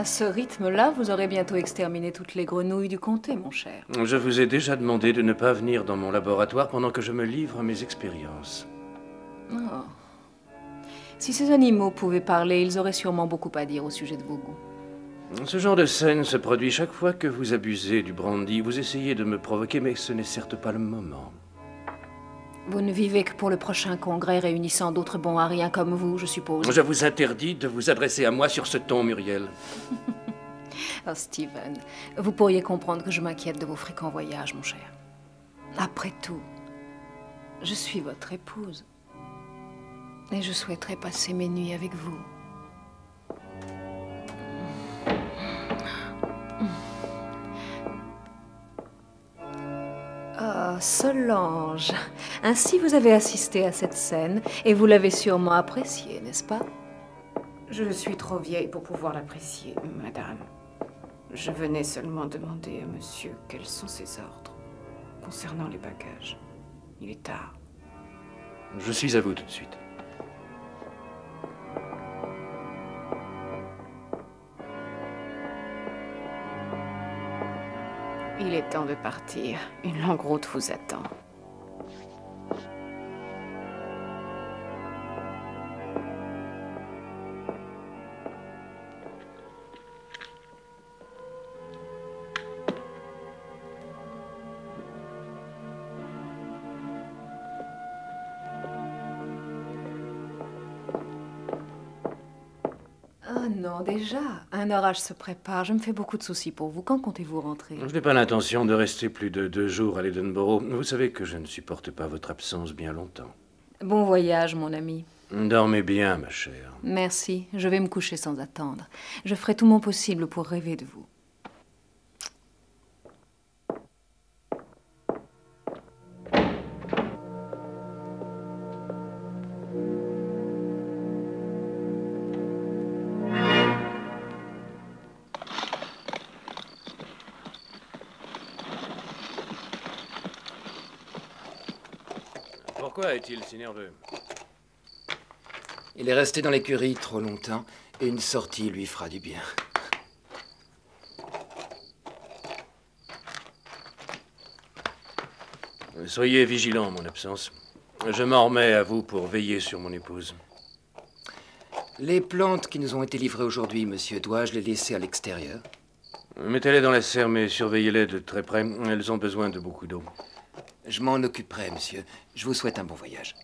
ce rythme-là, vous aurez bientôt exterminé toutes les grenouilles du comté, mon cher. Je vous ai déjà demandé de ne pas venir dans mon laboratoire pendant que je me livre à mes expériences. Oh. Si ces animaux pouvaient parler, ils auraient sûrement beaucoup à dire au sujet de vos goûts. Ce genre de scène se produit chaque fois que vous abusez du brandy. Vous essayez de me provoquer, mais ce n'est certes pas le moment. Vous ne vivez que pour le prochain congrès réunissant d'autres bons à rien comme vous, je suppose. Je vous interdis de vous adresser à moi sur ce ton, Muriel. Oh, Steven, vous pourriez comprendre que je m'inquiète de vos fréquents voyages, mon cher. Après tout, je suis votre épouse. Et je souhaiterais passer mes nuits avec vous. Oh, Solange. Ainsi vous avez assisté à cette scène, et vous l'avez sûrement appréciée, n'est-ce pas? Je suis trop vieille pour pouvoir l'apprécier, madame. Je venais seulement demander à monsieur quels sont ses ordres concernant les bagages. Il est tard. Je suis à vous tout de suite. Il est temps de partir. Une longue route vous attend. Oh non, déjà. Un orage se prépare. Je me fais beaucoup de soucis pour vous. Quand comptez-vous rentrer? Je n'ai pas l'intention de rester plus de 2 jours à l'Edenborough. Vous savez que je ne supporte pas votre absence bien longtemps. Bon voyage, mon ami. Dormez bien, ma chère. Merci. Je vais me coucher sans attendre. Je ferai tout mon possible pour rêver de vous. Pourquoi est-il si nerveux? Il est resté dans l'écurie trop longtemps et une sortie lui fera du bien. Soyez vigilant en mon absence. Je m'en remets à vous pour veiller sur mon épouse. Les plantes qui nous ont été livrées aujourd'hui, monsieur, dois-je les laisser à l'extérieur? Mettez-les dans la serre, mais surveillez-les de très près. Elles ont besoin de beaucoup d'eau. Je m'en occuperai, monsieur. Je vous souhaite un bon voyage.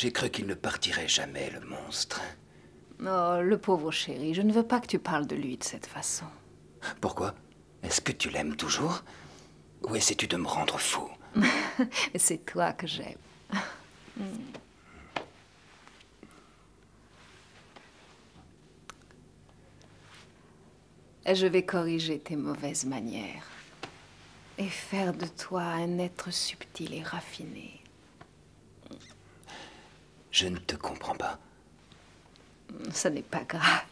J'ai cru qu'il ne partirait jamais, le monstre. Oh, le pauvre chéri, je ne veux pas que tu parles de lui de cette façon. Pourquoi? Est-ce que tu l'aimes toujours? Ou essaies-tu de me rendre fou? C'est toi que j'aime. Je vais corriger tes mauvaises manières et faire de toi un être subtil et raffiné. Je ne te comprends pas. Ce n'est pas grave.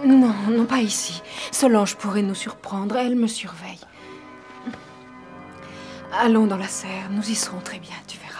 Non, non, pas ici. Solange pourrait nous surprendre. Elle me surveille. Allons dans la serre. Nous y serons très bien, tu verras.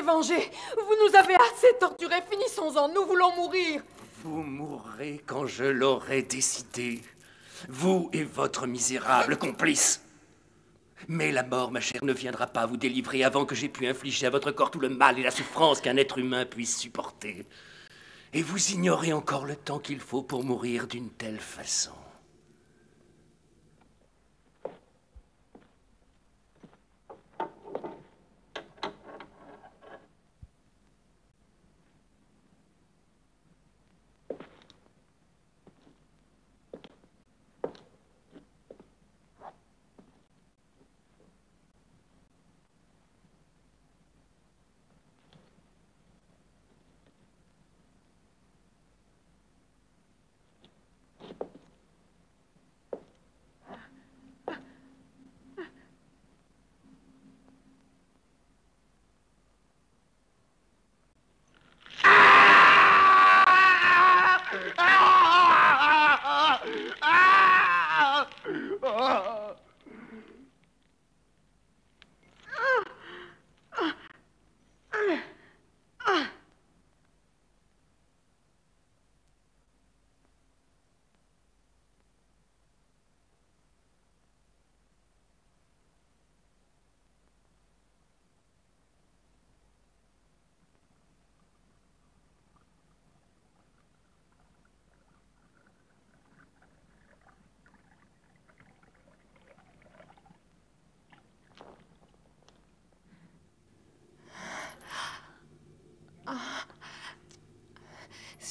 Vengé. Vous nous avez assez torturés. Finissons-en. Nous voulons mourir. Vous mourrez quand je l'aurai décidé. Vous et votre misérable complice. Mais la mort, ma chère, ne viendra pas vous délivrer avant que j'aie pu infliger à votre corps tout le mal et la souffrance qu'un être humain puisse supporter. Et vous ignorez encore le temps qu'il faut pour mourir d'une telle façon.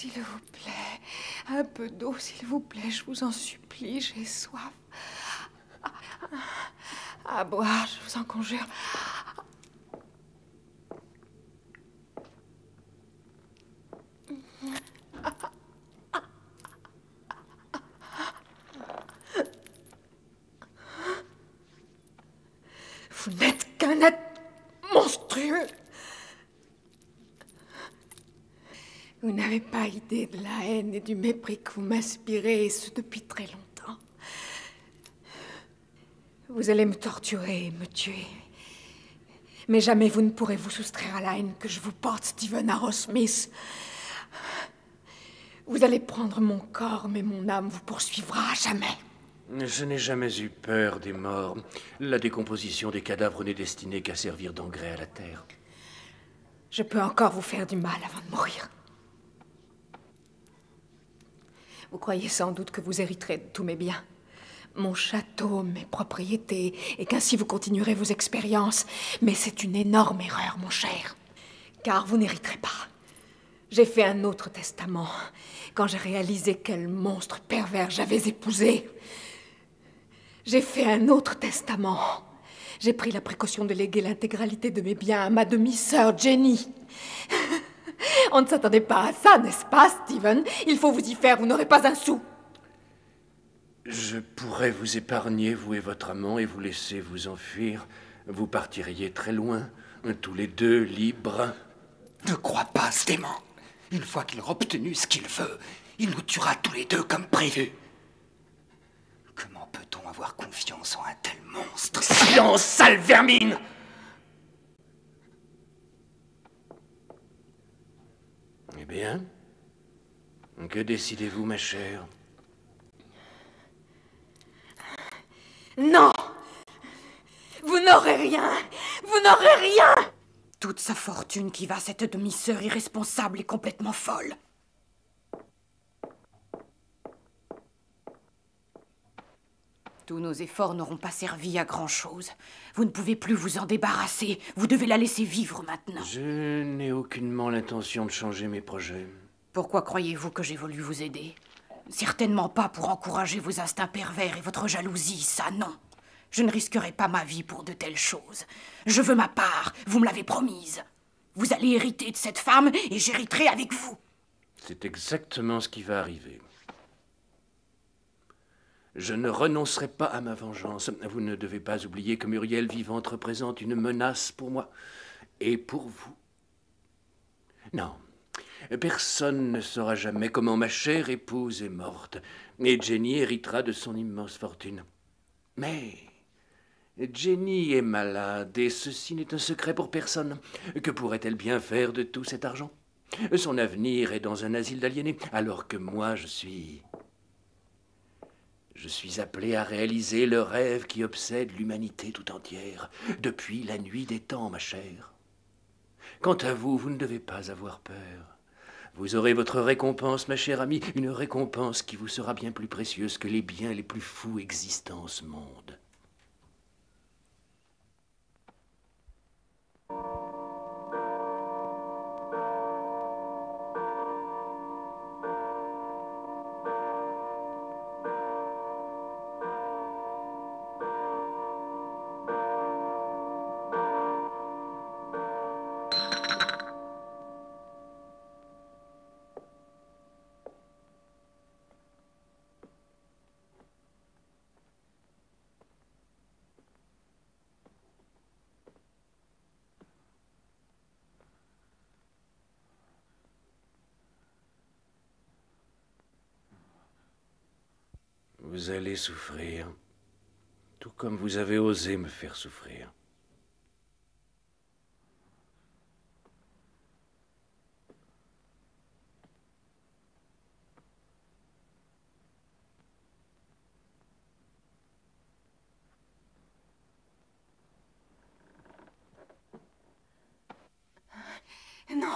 S'il vous plaît, un peu d'eau, s'il vous plaît, je vous en supplie, j'ai soif. À boire, je vous en conjure. Vous n'êtes qu'un être monstrueux. Vous n'avez pas idée de la haine et du mépris que vous m'inspirez, et ce depuis très longtemps. Vous allez me torturer et me tuer. Mais jamais vous ne pourrez vous soustraire à la haine que je vous porte, Stephen Arrowsmith. Vous allez prendre mon corps, mais mon âme vous poursuivra à jamais. Je n'ai jamais eu peur des morts. La décomposition des cadavres n'est destinée qu'à servir d'engrais à la terre. Je peux encore vous faire du mal avant de mourir. Vous croyez sans doute que vous hériterez de tous mes biens, mon château, mes propriétés, et qu'ainsi vous continuerez vos expériences. Mais c'est une énorme erreur, mon cher, car vous n'hériterez pas. J'ai fait un autre testament quand j'ai réalisé quel monstre pervers j'avais épousé. J'ai fait un autre testament. J'ai pris la précaution de léguer l'intégralité de mes biens à ma demi-sœur Jenny. On ne s'attendait pas à ça, n'est-ce pas, Stephen? Il faut vous y faire, vous n'aurez pas un sou. Je pourrais vous épargner, vous et votre amant, et vous laisser vous enfuir. Vous partiriez très loin, tous les deux libres. Ne crois pas ce démon. Une fois qu'il aura obtenu ce qu'il veut, il nous tuera tous les deux comme prévu. Comment peut-on avoir confiance en un tel monstre? Silence, sale vermine! Eh bien, que décidez-vous, ma chère? Non! Vous n'aurez rien! Vous n'aurez rien! Toute sa fortune qui va à cette demi-sœur irresponsable et complètement folle. Tous nos efforts n'auront pas servi à grand-chose. Vous ne pouvez plus vous en débarrasser. Vous devez la laisser vivre maintenant. Je n'ai aucunement l'intention de changer mes projets. Pourquoi croyez-vous que j'ai voulu vous aider? Certainement pas pour encourager vos instincts pervers et votre jalousie, ça non. Je ne risquerai pas ma vie pour de telles choses. Je veux ma part, vous me l'avez promise. Vous allez hériter de cette femme et j'hériterai avec vous. C'est exactement ce qui va arriver. Je ne renoncerai pas à ma vengeance. Vous ne devez pas oublier que Muriel vivante représente une menace pour moi et pour vous. Non, personne ne saura jamais comment ma chère épouse est morte, et Jenny héritera de son immense fortune. Mais Jenny est malade, et ceci n'est un secret pour personne. Que pourrait-elle bien faire de tout cet argent? Son avenir est dans un asile d'aliénés, alors que moi, je suis appelé à réaliser le rêve qui obsède l'humanité tout entière, depuis la nuit des temps, ma chère. Quant à vous, vous ne devez pas avoir peur. Vous aurez votre récompense, ma chère amie, une récompense qui vous sera bien plus précieuse que les biens les plus fous existants en ce monde. Vous allez souffrir, tout comme vous avez osé me faire souffrir. Non!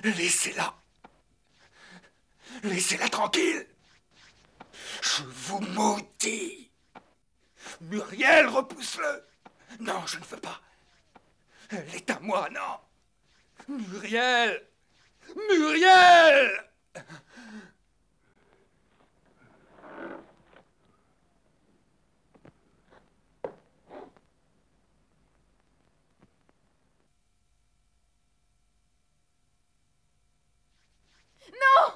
Laissez-la. Laissez-la tranquille. Je vous maudis. Muriel, repousse-le. Non, je ne veux pas. Elle est à moi, non? Muriel! Muriel! Non!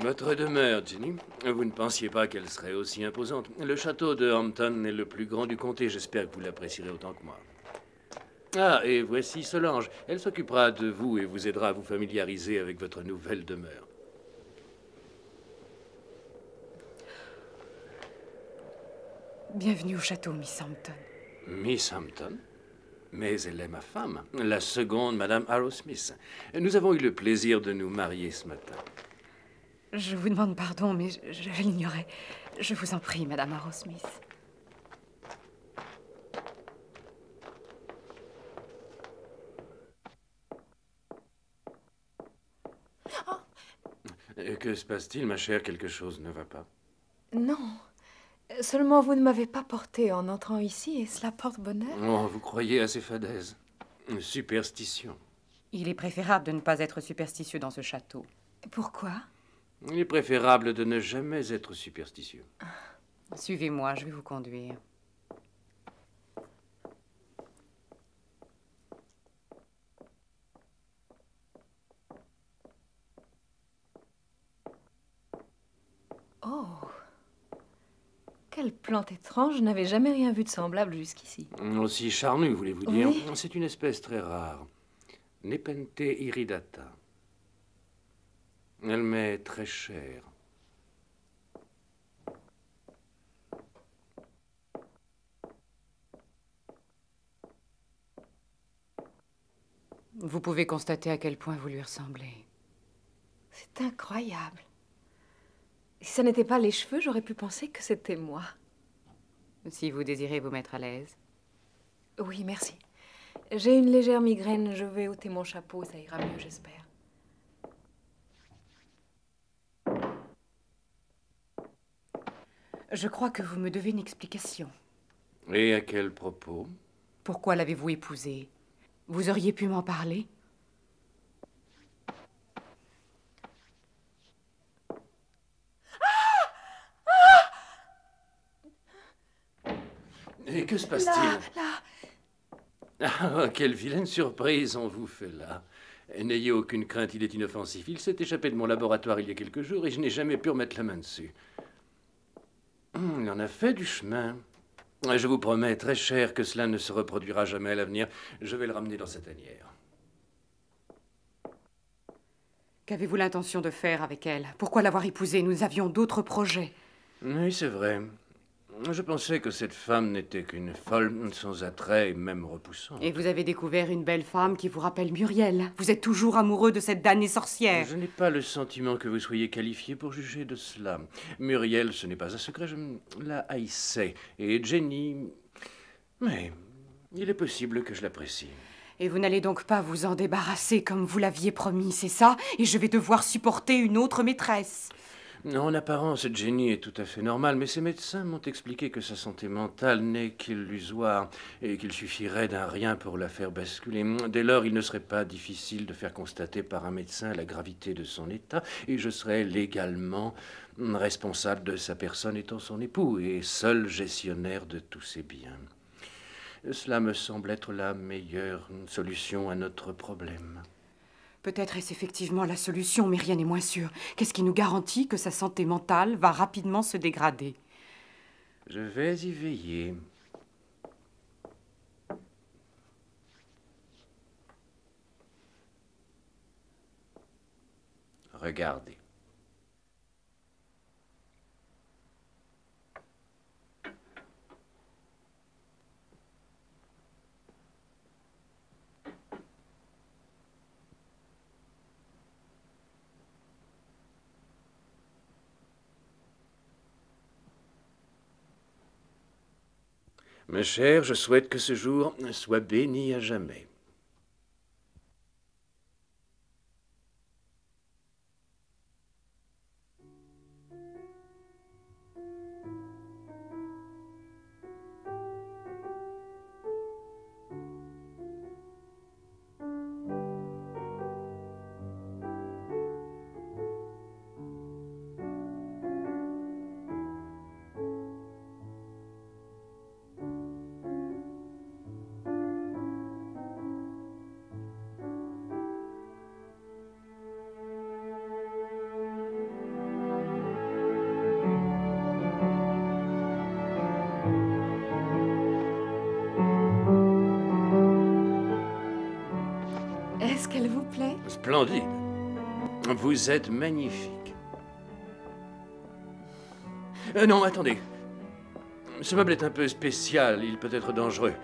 Votre demeure, Jenny, vous ne pensiez pas qu'elle serait aussi imposante. Le château de Hampton est le plus grand du comté. J'espère que vous l'apprécierez autant que moi. Ah, et voici Solange. Elle s'occupera de vous et vous aidera à vous familiariser avec votre nouvelle demeure. Bienvenue au château, Miss Hampton. Miss Hampton? Mais elle est ma femme, la seconde Madame Arrowsmith. Nous avons eu le plaisir de nous marier ce matin. Je vous demande pardon, mais je l'ignorais. Je vous en prie, Madame Arrowsmith. Que se passe-t-il, ma chère? Quelque chose ne va pas? Non. Seulement, vous ne m'avez pas porté en entrant ici, et cela porte bonheur. Oh, vous croyez à ces fadaises? Une superstition. Il est préférable de ne pas être superstitieux dans ce château. Pourquoi? Il est préférable de ne jamais être superstitieux. Suivez-moi, je vais vous conduire. Oh! Quelle plante étrange, je n'avais jamais rien vu de semblable jusqu'ici. Aussi charnue, voulez-vous dire? Oui. C'est une espèce très rare. Nepenthe iridata. Elle m'est très chère. Vous pouvez constater à quel point vous lui ressemblez. C'est incroyable. Et ce n'était pas les cheveux, j'aurais pu penser que c'était moi. Si vous désirez vous mettre à l'aise. Oui, merci. J'ai une légère migraine, je vais ôter mon chapeau, ça ira mieux, j'espère. Je crois que vous me devez une explication. Et à quel propos? Pourquoi l'avez-vous épousé? Vous auriez pu m'en parler? Et que se passe-t-il? Ah, quelle vilaine surprise on vous fait là. N'ayez aucune crainte, il est inoffensif. Il s'est échappé de mon laboratoire il y a quelques jours et je n'ai jamais pu remettre la main dessus. Il en a fait du chemin. Je vous promets très cher que cela ne se reproduira jamais à l'avenir. Je vais le ramener dans sa tanière. Qu'avez-vous l'intention de faire avec elle? Pourquoi l'avoir épousée? Nous avions d'autres projets. Oui, c'est vrai. Je pensais que cette femme n'était qu'une folle, sans attrait et même repoussante. Et vous avez découvert une belle femme qui vous rappelle Muriel. Vous êtes toujours amoureux de cette damnée sorcière. Je n'ai pas le sentiment que vous soyez qualifié pour juger de cela. Muriel, ce n'est pas un secret, je la haïssais. Et Jenny... Mais il est possible que je l'apprécie. Et vous n'allez donc pas vous en débarrasser comme vous l'aviez promis, c'est ça? Et je vais devoir supporter une autre maîtresse. En apparence, Jenny est tout à fait normale, mais ses médecins m'ont expliqué que sa santé mentale n'est qu'illusoire et qu'il suffirait d'un rien pour la faire basculer. Dès lors, il ne serait pas difficile de faire constater par un médecin la gravité de son état et je serais légalement responsable de sa personne étant son époux et seul gestionnaire de tous ses biens. Cela me semble être la meilleure solution à notre problème. Peut-être est-ce effectivement la solution, mais rien n'est moins sûr. Qu'est-ce qui nous garantit que sa santé mentale va rapidement se dégrader? Je vais y veiller. Regardez. Mes chers, je souhaite que ce jour soit béni à jamais. Est-ce qu'elle vous plaît? Splendide. Vous êtes magnifique. Non, attendez. Ce meuble est un peu spécial, il peut être dangereux.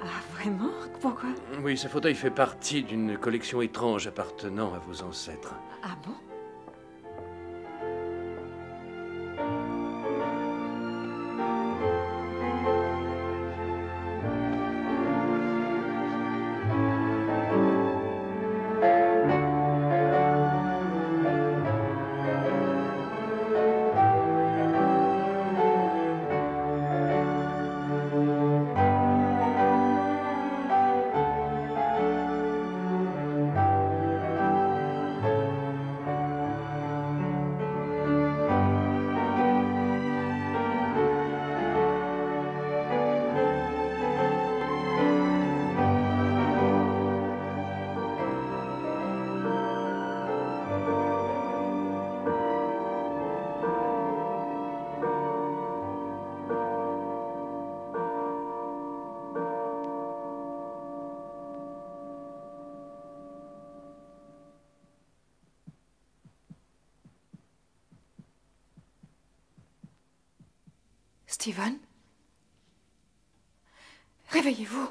Ah, vraiment? Pourquoi? Oui, ce fauteuil fait partie d'une collection étrange appartenant à vos ancêtres. Ah bon? Steven? Réveillez-vous.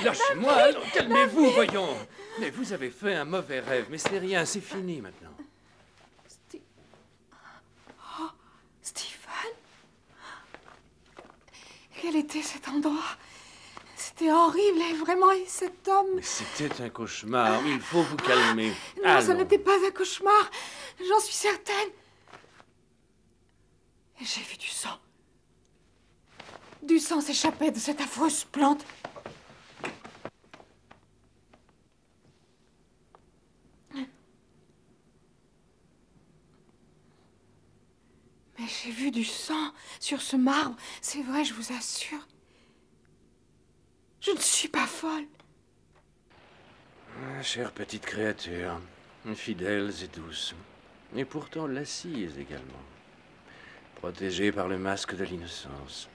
Lâchez-moi, alors, calmez-vous, voyons. Mais vous avez fait un mauvais rêve, mais c'est rien, c'est fini maintenant. Oh, Stephen? Quel était cet endroit? C'était horrible, et vraiment, et cet homme... Mais c'était un cauchemar, il faut vous calmer. Non, ce Allons. n'était pas un cauchemar, j'en suis certaine. Et j'ai vu du sang. Du sang s'échappait de cette affreuse plante. Mais j'ai vu du sang sur ce marbre, c'est vrai, je vous assure. Je ne suis pas folle. Ah, chère petite créature, fidèles et douces, et pourtant lascives également, protégées par le masque de l'innocence.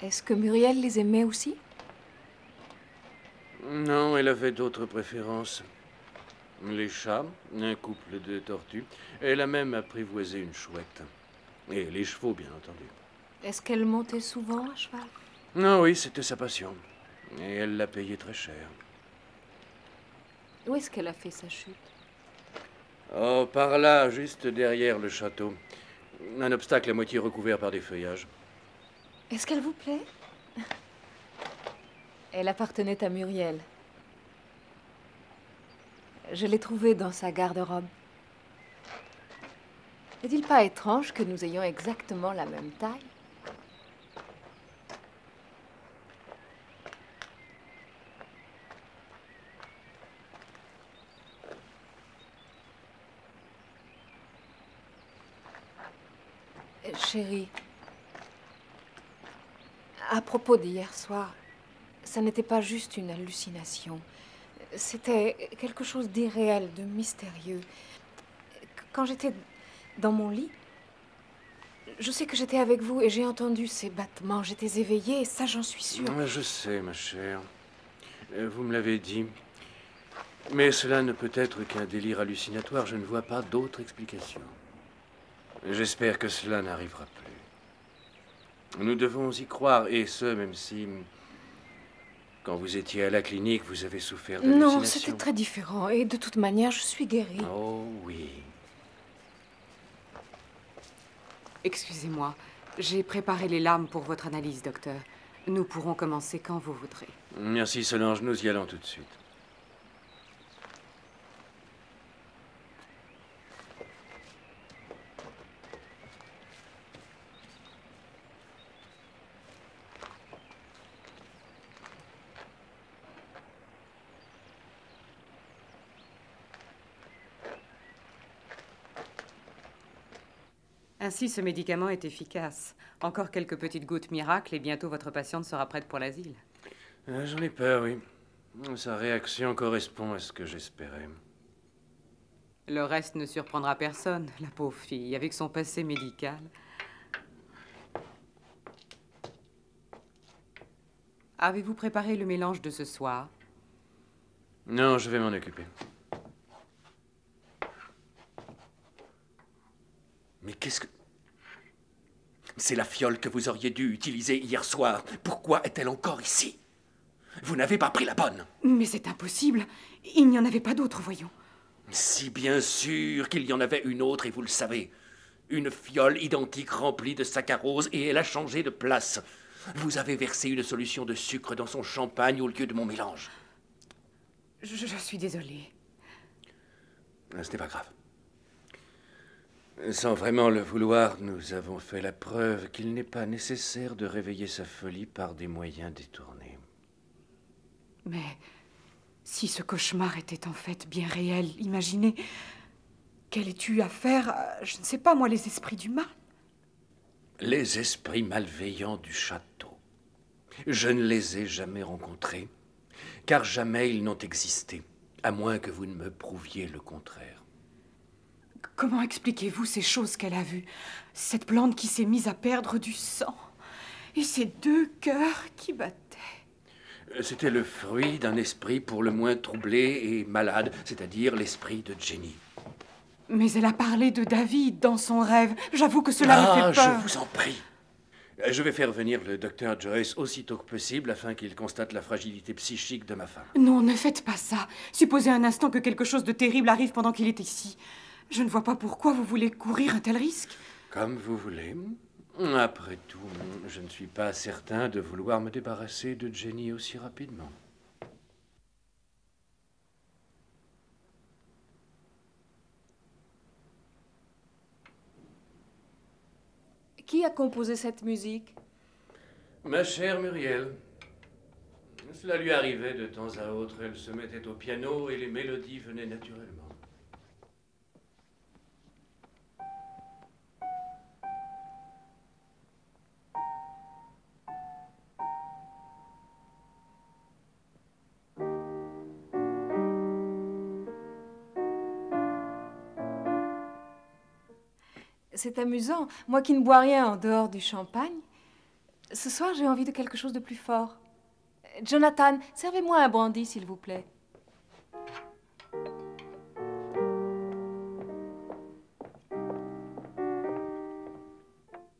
Est-ce que Muriel les aimait aussi? Non, elle avait d'autres préférences. Les chats, un couple de tortues, elle a même apprivoisé une chouette. Et les chevaux, bien entendu. Est-ce qu'elle montait souvent à cheval? Non, oui, c'était sa passion. Et elle l'a payé très cher. Où est-ce qu'elle a fait sa chute? Oh, par là, juste derrière le château. Un obstacle à moitié recouvert par des feuillages. Est-ce qu'elle vous plaît? Elle appartenait à Muriel. Je l'ai trouvée dans sa garde-robe. N'est-il pas étrange que nous ayons exactement la même taille? Chérie, à propos d'hier soir, ça n'était pas juste une hallucination. C'était quelque chose d'irréel, de mystérieux. Quand j'étais dans mon lit, je sais que j'étais avec vous et j'ai entendu ces battements. J'étais éveillée et ça, j'en suis sûre. Je sais, ma chère. Vous me l'avez dit. Mais cela ne peut être qu'un délire hallucinatoire. Je ne vois pas d'autre explication. J'espère que cela n'arrivera plus. Nous devons y croire, et ce, même si, quand vous étiez à la clinique, vous avez souffert d'hallucinations. Non, c'était très différent. Et de toute manière, je suis guérie. Oh oui. Excusez-moi, j'ai préparé les lames pour votre analyse, docteur. Nous pourrons commencer quand vous voudrez. Merci, Solange. Nous y allons tout de suite. Ainsi, ce médicament est efficace. Encore quelques petites gouttes miracles et bientôt votre patiente sera prête pour l'asile. J'en ai peur, oui. Sa réaction correspond à ce que j'espérais. Le reste ne surprendra personne, la pauvre fille, avec son passé médical. Avez-vous préparé le mélange de ce soir? Non, je vais m'en occuper. Mais qu'est-ce que... C'est la fiole que vous auriez dû utiliser hier soir. Pourquoi est-elle encore ici? Vous n'avez pas pris la bonne. Mais c'est impossible. Il n'y en avait pas d'autre, voyons. Si bien sûr qu'il y en avait une autre, et vous le savez. Une fiole identique remplie de saccharose, et elle a changé de place. Vous avez versé une solution de sucre dans son champagne au lieu de mon mélange. Je suis désolée. Ce n'est pas grave. Sans vraiment le vouloir, nous avons fait la preuve qu'il n'est pas nécessaire de réveiller sa folie par des moyens détournés. Mais si ce cauchemar était en fait bien réel, imaginez, qu'allais-tu à faire à, je ne sais pas moi, les esprits du mal? Les esprits malveillants du château. Je ne les ai jamais rencontrés, car jamais ils n'ont existé, à moins que vous ne me prouviez le contraire. Comment expliquez-vous ces choses qu'elle a vues? Cette plante qui s'est mise à perdre du sang, et ces deux cœurs qui battaient. C'était le fruit d'un esprit pour le moins troublé et malade, c'est-à-dire l'esprit de Jenny. Mais elle a parlé de David dans son rêve. J'avoue que cela me fait peur. Je vous en prie. Je vais faire venir le docteur Joyce aussitôt que possible afin qu'il constate la fragilité psychique de ma femme. Non, ne faites pas ça. Supposez un instant que quelque chose de terrible arrive pendant qu'il est ici. Je ne vois pas pourquoi vous voulez courir un tel risque. Comme vous voulez. Après tout, je ne suis pas certain de vouloir me débarrasser de Jenny aussi rapidement. Qui a composé cette musique? Ma chère Muriel. Cela lui arrivait de temps à autre. Elle se mettait au piano et les mélodies venaient naturellement. C'est amusant. Moi qui ne bois rien en dehors du champagne, ce soir j'ai envie de quelque chose de plus fort. Jonathan, servez-moi un brandy, s'il vous plaît.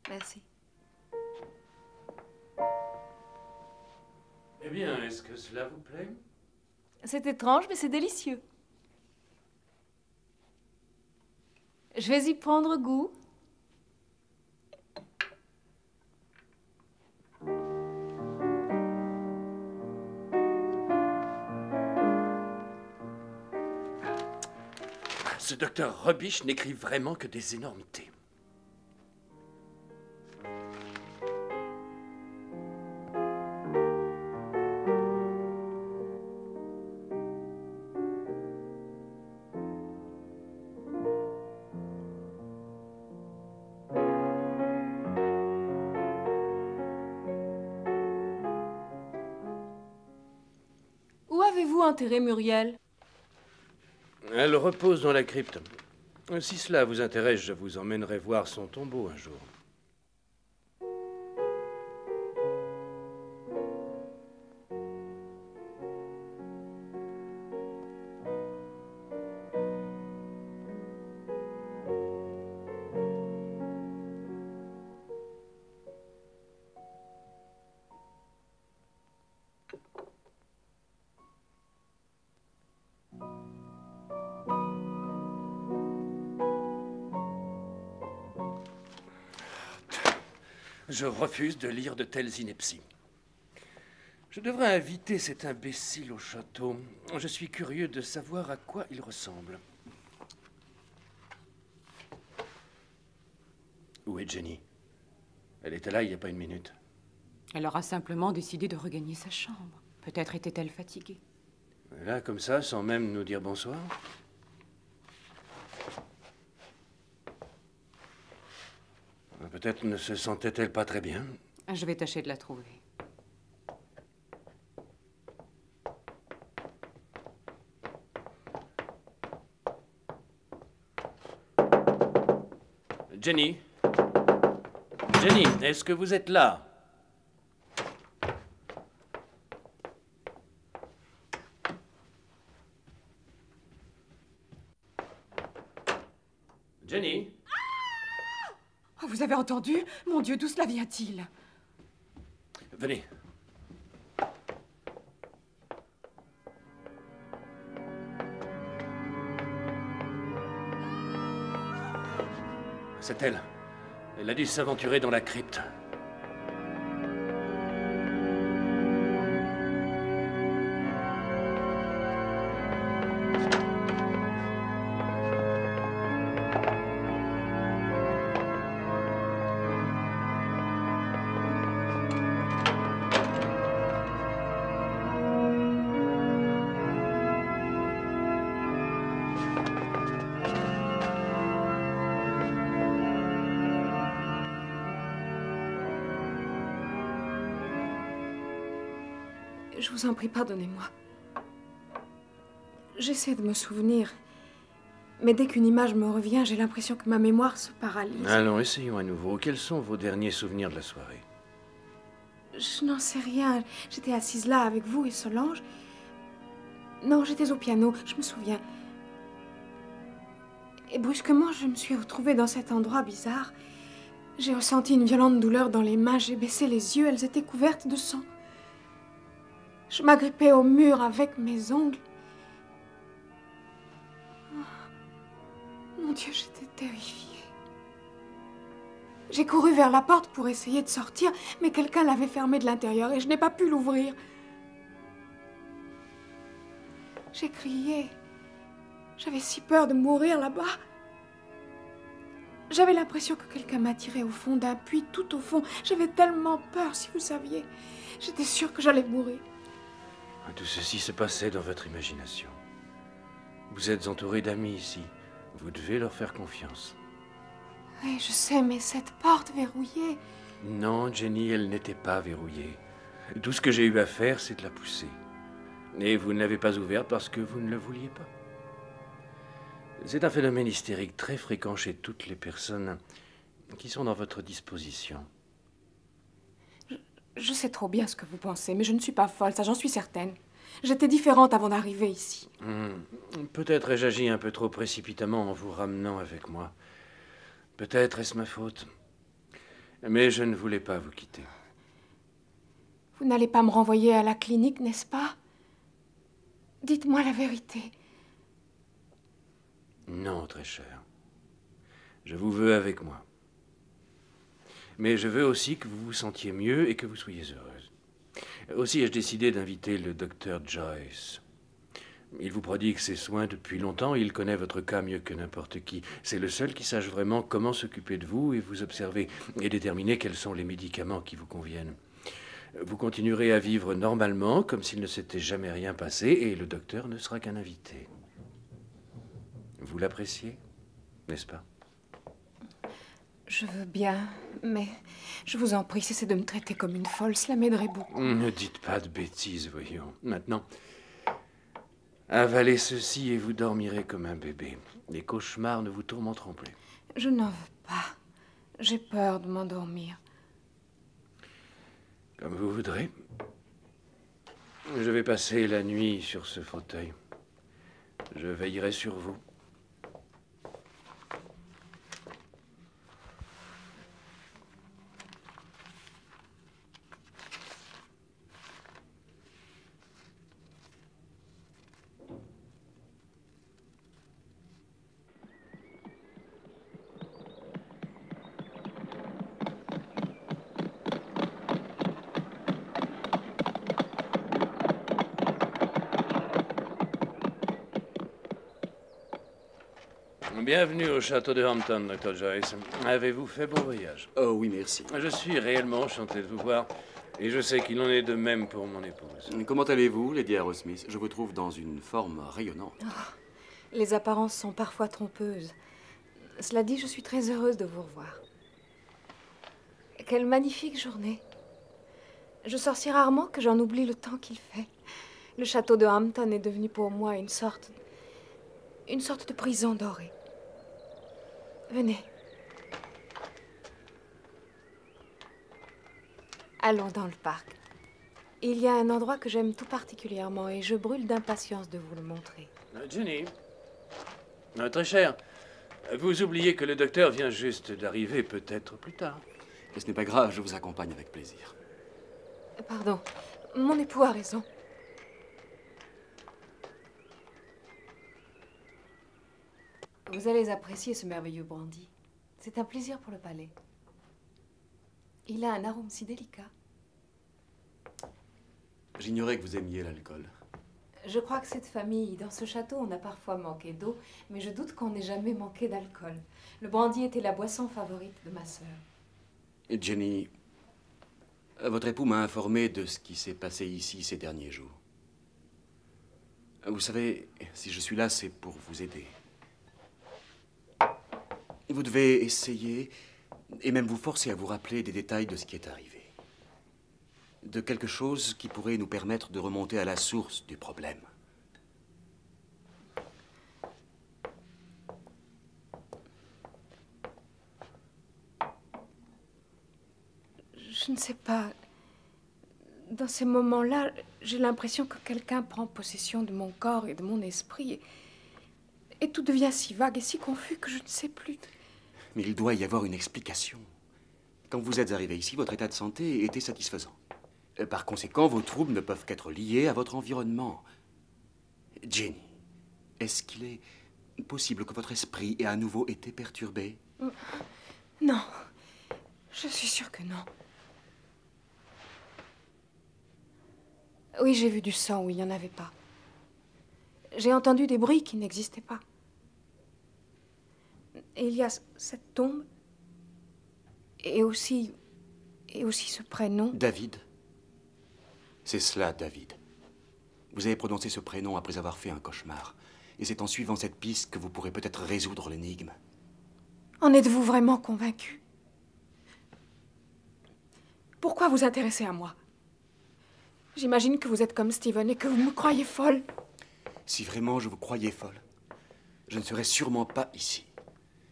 Merci. Eh bien, est-ce que cela vous plaît? C'est étrange, mais c'est délicieux. Je vais y prendre goût. Ce docteur Robiche n'écrit vraiment que des énormités. Où avez-vous enterré Muriel? Elle repose dans la crypte. Si cela vous intéresse, je vous emmènerai voir son tombeau un jour. Je refuse de lire de telles inepties. Je devrais inviter cet imbécile au château. Je suis curieux de savoir à quoi il ressemble. Où est Jenny? Elle était là il n'y a pas une minute. Elle aura simplement décidé de regagner sa chambre. Peut-être était-elle fatiguée. Là, comme ça, sans même nous dire bonsoir? Peut-être ne se sentait-elle pas très bien. Je vais tâcher de la trouver. Jenny? Jenny, est-ce que vous êtes là? Jenny? Oh, vous avez entendu? Mon Dieu, d'où cela vient-il? Venez. C'est elle. Elle a dû s'aventurer dans la crypte. Je vous en prie, pardonnez-moi. J'essaie de me souvenir, mais dès qu'une image me revient, j'ai l'impression que ma mémoire se paralyse. Allons, essayons à nouveau. Quels sont vos derniers souvenirs de la soirée? Je n'en sais rien. J'étais assise là avec vous et Solange. Non, j'étais au piano, je me souviens. Et brusquement, je me suis retrouvée dans cet endroit bizarre. J'ai ressenti une violente douleur dans les mains, j'ai baissé les yeux, elles étaient couvertes de sang. Je m'agrippais au mur avec mes ongles. Oh, mon Dieu, j'étais terrifiée. J'ai couru vers la porte pour essayer de sortir, mais quelqu'un l'avait fermée de l'intérieur et je n'ai pas pu l'ouvrir. J'ai crié. J'avais si peur de mourir là-bas. J'avais l'impression que quelqu'un m'attirait au fond d'un puits, tout au fond. J'avais tellement peur, si vous saviez. J'étais sûre que j'allais mourir. Tout ceci se passait dans votre imagination. Vous êtes entouré d'amis ici. Vous devez leur faire confiance. Oui, je sais, mais cette porte verrouillée... Non, Jenny, elle n'était pas verrouillée. Tout ce que j'ai eu à faire, c'est de la pousser. Et vous ne l'avez pas ouverte parce que vous ne le vouliez pas. C'est un phénomène hystérique très fréquent chez toutes les personnes qui sont dans votre disposition. Je sais trop bien ce que vous pensez, mais je ne suis pas folle, ça j'en suis certaine. J'étais différente avant d'arriver ici. Peut-être ai-je agi un peu trop précipitamment en vous ramenant avec moi. Peut-être est-ce ma faute. Mais je ne voulais pas vous quitter. Vous n'allez pas me renvoyer à la clinique, n'est-ce pas? Dites-moi la vérité. Non, très cher. Je vous veux avec moi. Mais je veux aussi que vous vous sentiez mieux et que vous soyez heureuse. Aussi ai-je décidé d'inviter le docteur Joyce. Il vous prodigue ses soins depuis longtemps et il connaît votre cas mieux que n'importe qui. C'est le seul qui sache vraiment comment s'occuper de vous et vous observer et déterminer quels sont les médicaments qui vous conviennent. Vous continuerez à vivre normalement, comme s'il ne s'était jamais rien passé, et le docteur ne sera qu'un invité. Vous l'appréciez, n'est-ce pas? Je veux bien, mais je vous en prie, cessez de me traiter comme une folle, cela m'aiderait beaucoup. Ne dites pas de bêtises, voyons. Maintenant, avalez ceci et vous dormirez comme un bébé. Les cauchemars ne vous tourmenteront plus. Je n'en veux pas. J'ai peur de m'endormir. Comme vous voudrez. Je vais passer la nuit sur ce fauteuil. Je veillerai sur vous. Bienvenue au château de Hampton, Dr. Joyce. Avez-vous fait bon voyage? Oh oui, merci. Je suis réellement enchanté de vous voir, et je sais qu'il en est de même pour mon épouse. Comment allez-vous, Lady Arrowsmith? Je vous trouve dans une forme rayonnante. Oh, les apparences sont parfois trompeuses. Cela dit, je suis très heureuse de vous revoir. Quelle magnifique journée. Je sors si rarement que j'en oublie le temps qu'il fait. Le château de Hampton est devenu pour moi une sorte de prison dorée. Venez. Allons dans le parc. Il y a un endroit que j'aime tout particulièrement et je brûle d'impatience de vous le montrer. Jenny, très cher, vous oubliez que le docteur vient juste d'arriver, peut-être plus tard. Et ce n'est pas grave, je vous accompagne avec plaisir. Pardon, mon époux a raison. Vous allez apprécier ce merveilleux brandy. C'est un plaisir pour le palais. Il a un arôme si délicat. J'ignorais que vous aimiez l'alcool. Je crois que cette famille, dans ce château, on a parfois manqué d'eau, mais je doute qu'on n'ait jamais manqué d'alcool. Le brandy était la boisson favorite de ma sœur. Et Jenny, votre époux m'a informé de ce qui s'est passé ici ces derniers jours. Vous savez, si je suis là, c'est pour vous aider. Vous devez essayer, et même vous forcer à vous rappeler des détails de ce qui est arrivé. De quelque chose qui pourrait nous permettre de remonter à la source du problème. Je ne sais pas. Dans ces moments-là, j'ai l'impression que quelqu'un prend possession de mon corps et de mon esprit. Et tout devient si vague et si confus que je ne sais plus. Mais il doit y avoir une explication. Quand vous êtes arrivé ici, votre état de santé était satisfaisant. Par conséquent, vos troubles ne peuvent qu'être liés à votre environnement. Jenny, est-ce qu'il est possible que votre esprit ait à nouveau été perturbé? Non. Je suis sûre que non. Oui, j'ai vu du sang où il n'y en avait pas. J'ai entendu des bruits qui n'existaient pas. Et il y a cette tombe. Et aussi ce prénom. David. C'est cela, David. Vous avez prononcé ce prénom après avoir fait un cauchemar. Et c'est en suivant cette piste que vous pourrez peut-être résoudre l'énigme. En êtes-vous vraiment convaincu? Pourquoi vous intéressez à moi? J'imagine que vous êtes comme Steven et que vous me croyez folle. Si vraiment je vous croyais folle, je ne serais sûrement pas ici.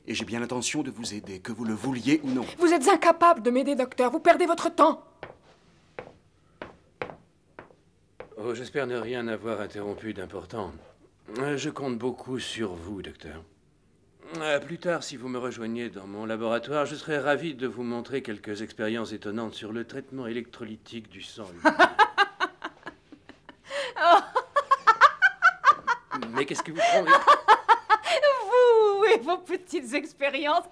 Et j'ai bien l'intention de vous aider, que vous le vouliez ou non. Vous êtes incapable de m'aider, docteur. Vous perdez votre temps. Oh, j'espère ne rien avoir interrompu d'important. Je compte beaucoup sur vous, docteur. Plus tard, si vous me rejoignez dans mon laboratoire, je serai ravi de vous montrer quelques expériences étonnantes sur le traitement électrolytique du sang humain. Mais qu'est-ce que vous prenez? Vous et vos petites expériences.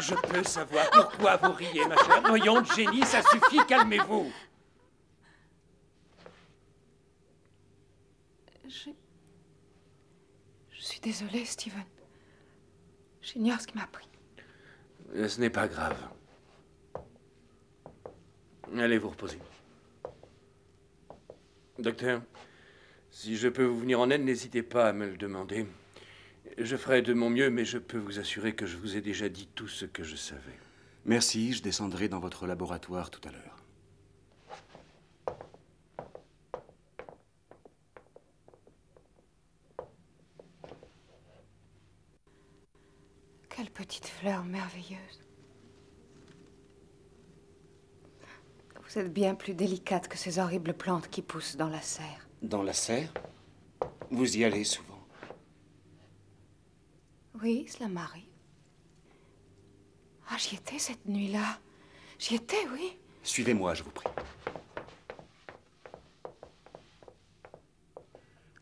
Je peux savoir pourquoi vous riez, ma chère. Voyons, Jenny, ça suffit, calmez-vous. Je suis désolée, Steven. J'ignore ce qui m'a pris. Ce n'est pas grave. Allez vous reposer. Docteur, si je peux vous venir en aide, n'hésitez pas à me le demander. Je ferai de mon mieux, mais je peux vous assurer que je vous ai déjà dit tout ce que je savais. Merci, je descendrai dans votre laboratoire tout à l'heure. Quelle petite fleur merveilleuse. Vous êtes bien plus délicate que ces horribles plantes qui poussent dans la serre. Dans la serre? Vous y allez souvent? Oui, cela m'arrive. Ah, j'y étais cette nuit-là. J'y étais, oui. Suivez-moi, je vous prie.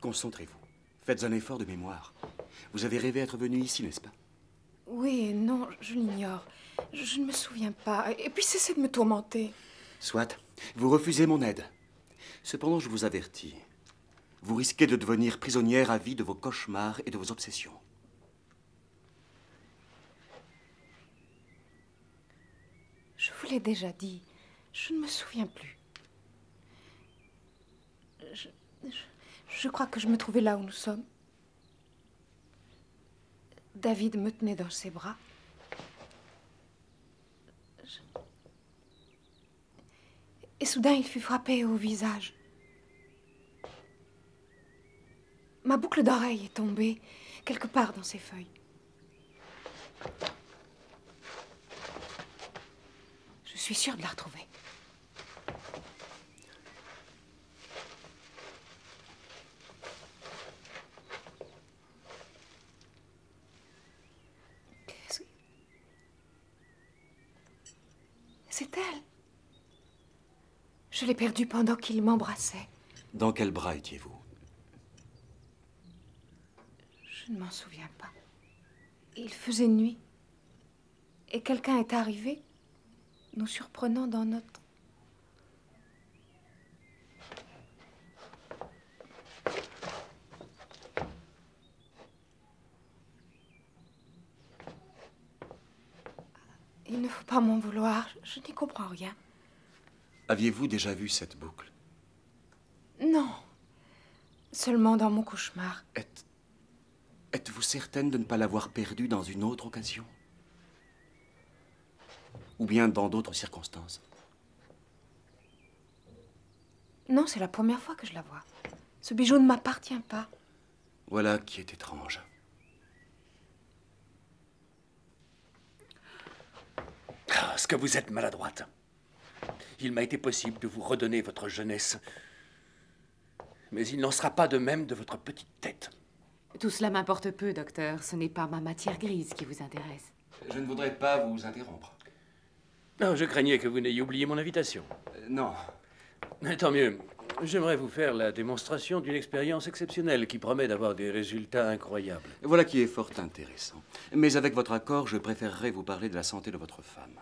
Concentrez-vous. Faites un effort de mémoire. Vous avez rêvé être venu ici, n'est-ce pas? Oui et non, je l'ignore. Je ne me souviens pas. Et puis cessez de me tourmenter. Soit. Vous refusez mon aide. Cependant, je vous avertis. Vous risquez de devenir prisonnière à vie de vos cauchemars et de vos obsessions. Je vous l'ai déjà dit. Je ne me souviens plus. Je crois que je me trouvais là où nous sommes. David me tenait dans ses bras. Et soudain, il fut frappé au visage. Ma boucle d'oreille est tombée quelque part dans ses feuilles. Je suis sûre de la retrouver. C'est elle. Je l'ai perdue pendant qu'il m'embrassait. Dans quel bras étiez-vous? Je ne m'en souviens pas. Il faisait nuit. Et quelqu'un est arrivé, nous surprenant dans notre... Il ne faut pas m'en vouloir, je n'y comprends rien. Aviez-vous déjà vu cette boucle? Non, seulement dans mon cauchemar. Êtes-vous certaine de ne pas l'avoir perdue dans une autre occasion? Ou bien dans d'autres circonstances? Non, c'est la première fois que je la vois. Ce bijou ne m'appartient pas. Voilà qui est étrange. Ah, est-ce que vous êtes maladroite? Il m'a été possible de vous redonner votre jeunesse. Mais il n'en sera pas de même de votre petite tête. Tout cela m'importe peu, docteur. Ce n'est pas ma matière grise qui vous intéresse. Je ne voudrais pas vous interrompre. Oh, je craignais que vous n'ayez oublié mon invitation. Non. Mais tant mieux. J'aimerais vous faire la démonstration d'une expérience exceptionnelle qui promet d'avoir des résultats incroyables. Voilà qui est fort intéressant. Mais avec votre accord, je préférerais vous parler de la santé de votre femme.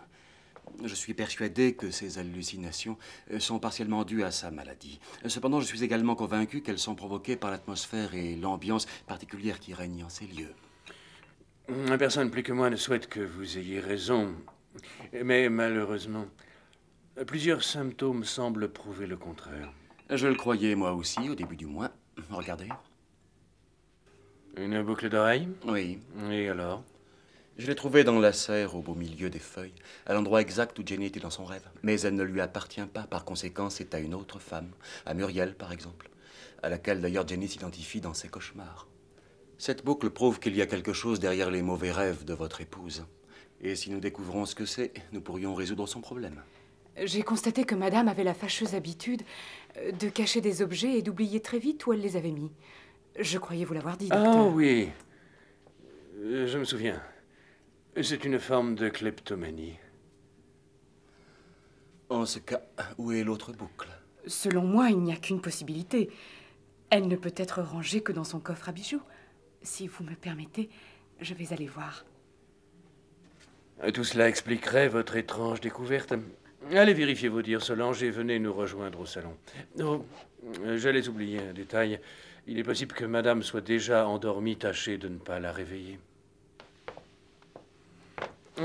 Je suis persuadé que ces hallucinations sont partiellement dues à sa maladie. Cependant, je suis également convaincu qu'elles sont provoquées par l'atmosphère et l'ambiance particulière qui règnent en ces lieux. Personne plus que moi ne souhaite que vous ayez raison. Mais malheureusement, plusieurs symptômes semblent prouver le contraire. Je le croyais moi aussi, au début du mois. Regardez. Une boucle d'oreille? Oui. Et alors? Je l'ai trouvée dans la serre, au beau milieu des feuilles, à l'endroit exact où Jenny était dans son rêve. Mais elle ne lui appartient pas, par conséquent, c'est à une autre femme, à Muriel, par exemple, à laquelle d'ailleurs Jenny s'identifie dans ses cauchemars. Cette boucle prouve qu'il y a quelque chose derrière les mauvais rêves de votre épouse. Et si nous découvrons ce que c'est, nous pourrions résoudre son problème. J'ai constaté que madame avait la fâcheuse habitude de cacher des objets et d'oublier très vite où elle les avait mis. Je croyais vous l'avoir dit, docteur. Ah oui, je me souviens. C'est une forme de kleptomanie. En ce cas, où est l'autre boucle? Selon moi, il n'y a qu'une possibilité. Elle ne peut être rangée que dans son coffre à bijoux. Si vous me permettez, je vais aller voir. Tout cela expliquerait votre étrange découverte. Allez vérifier vos dires, Solange, et venez nous rejoindre au salon. Oh, j'allais oublier un détail. Il est possible que madame soit déjà endormie. Tâchez de ne pas la réveiller.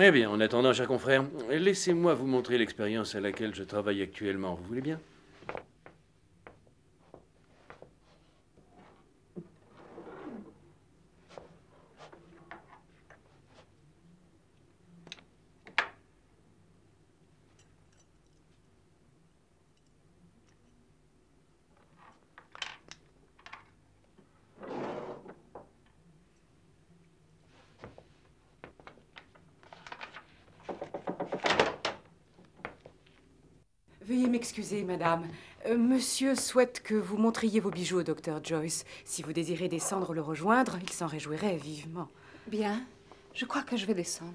Eh bien, en attendant, chers confrères, laissez-moi vous montrer l'expérience à laquelle je travaille actuellement. Vous voulez bien? Veuillez m'excuser, madame. Monsieur souhaite que vous montriez vos bijoux au docteur Joyce. Si vous désirez descendre le rejoindre, il s'en réjouirait vivement. Bien, je crois que je vais descendre.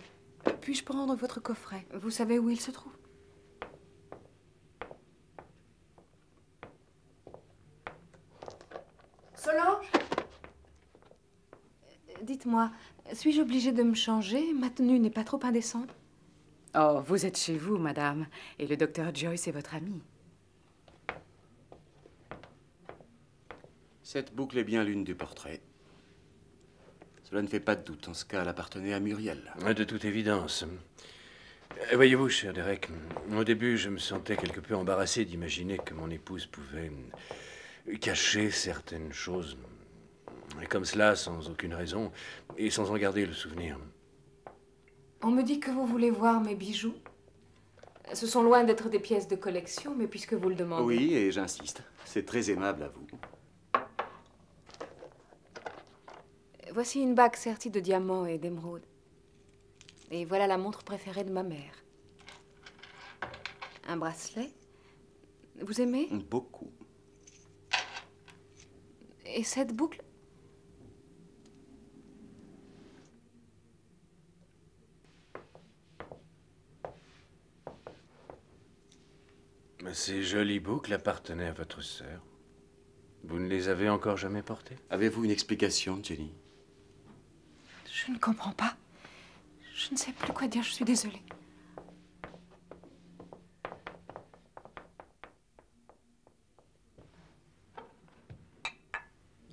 Puis-je prendre votre coffret? Vous savez où il se trouve? Solange? Dites-moi, suis-je obligée de me changer? Ma tenue n'est pas trop indécente? Oh, vous êtes chez vous, madame, et le docteur Joyce est votre ami. Cette boucle est bien l'une du portrait. Cela ne fait pas de doute. En ce cas, elle appartenait à Muriel. De toute évidence. Voyez-vous, cher Derek, au début, je me sentais quelque peu embarrassé d'imaginer que mon épouse pouvait cacher certaines choses, comme cela, sans aucune raison, et sans en garder le souvenir. On me dit que vous voulez voir mes bijoux. Ce sont loin d'être des pièces de collection, mais puisque vous le demandez... Oui, et j'insiste. C'est très aimable à vous. Voici une bague sertie de diamants et d'émeraudes. Et voilà la montre préférée de ma mère. Un bracelet. Vous aimez? Beaucoup. Et cette boucle? Ces jolies boucles appartenaient à votre sœur. Vous ne les avez encore jamais portées? Avez-vous une explication, Jenny? Je ne comprends pas. Je ne sais plus quoi dire, je suis désolée.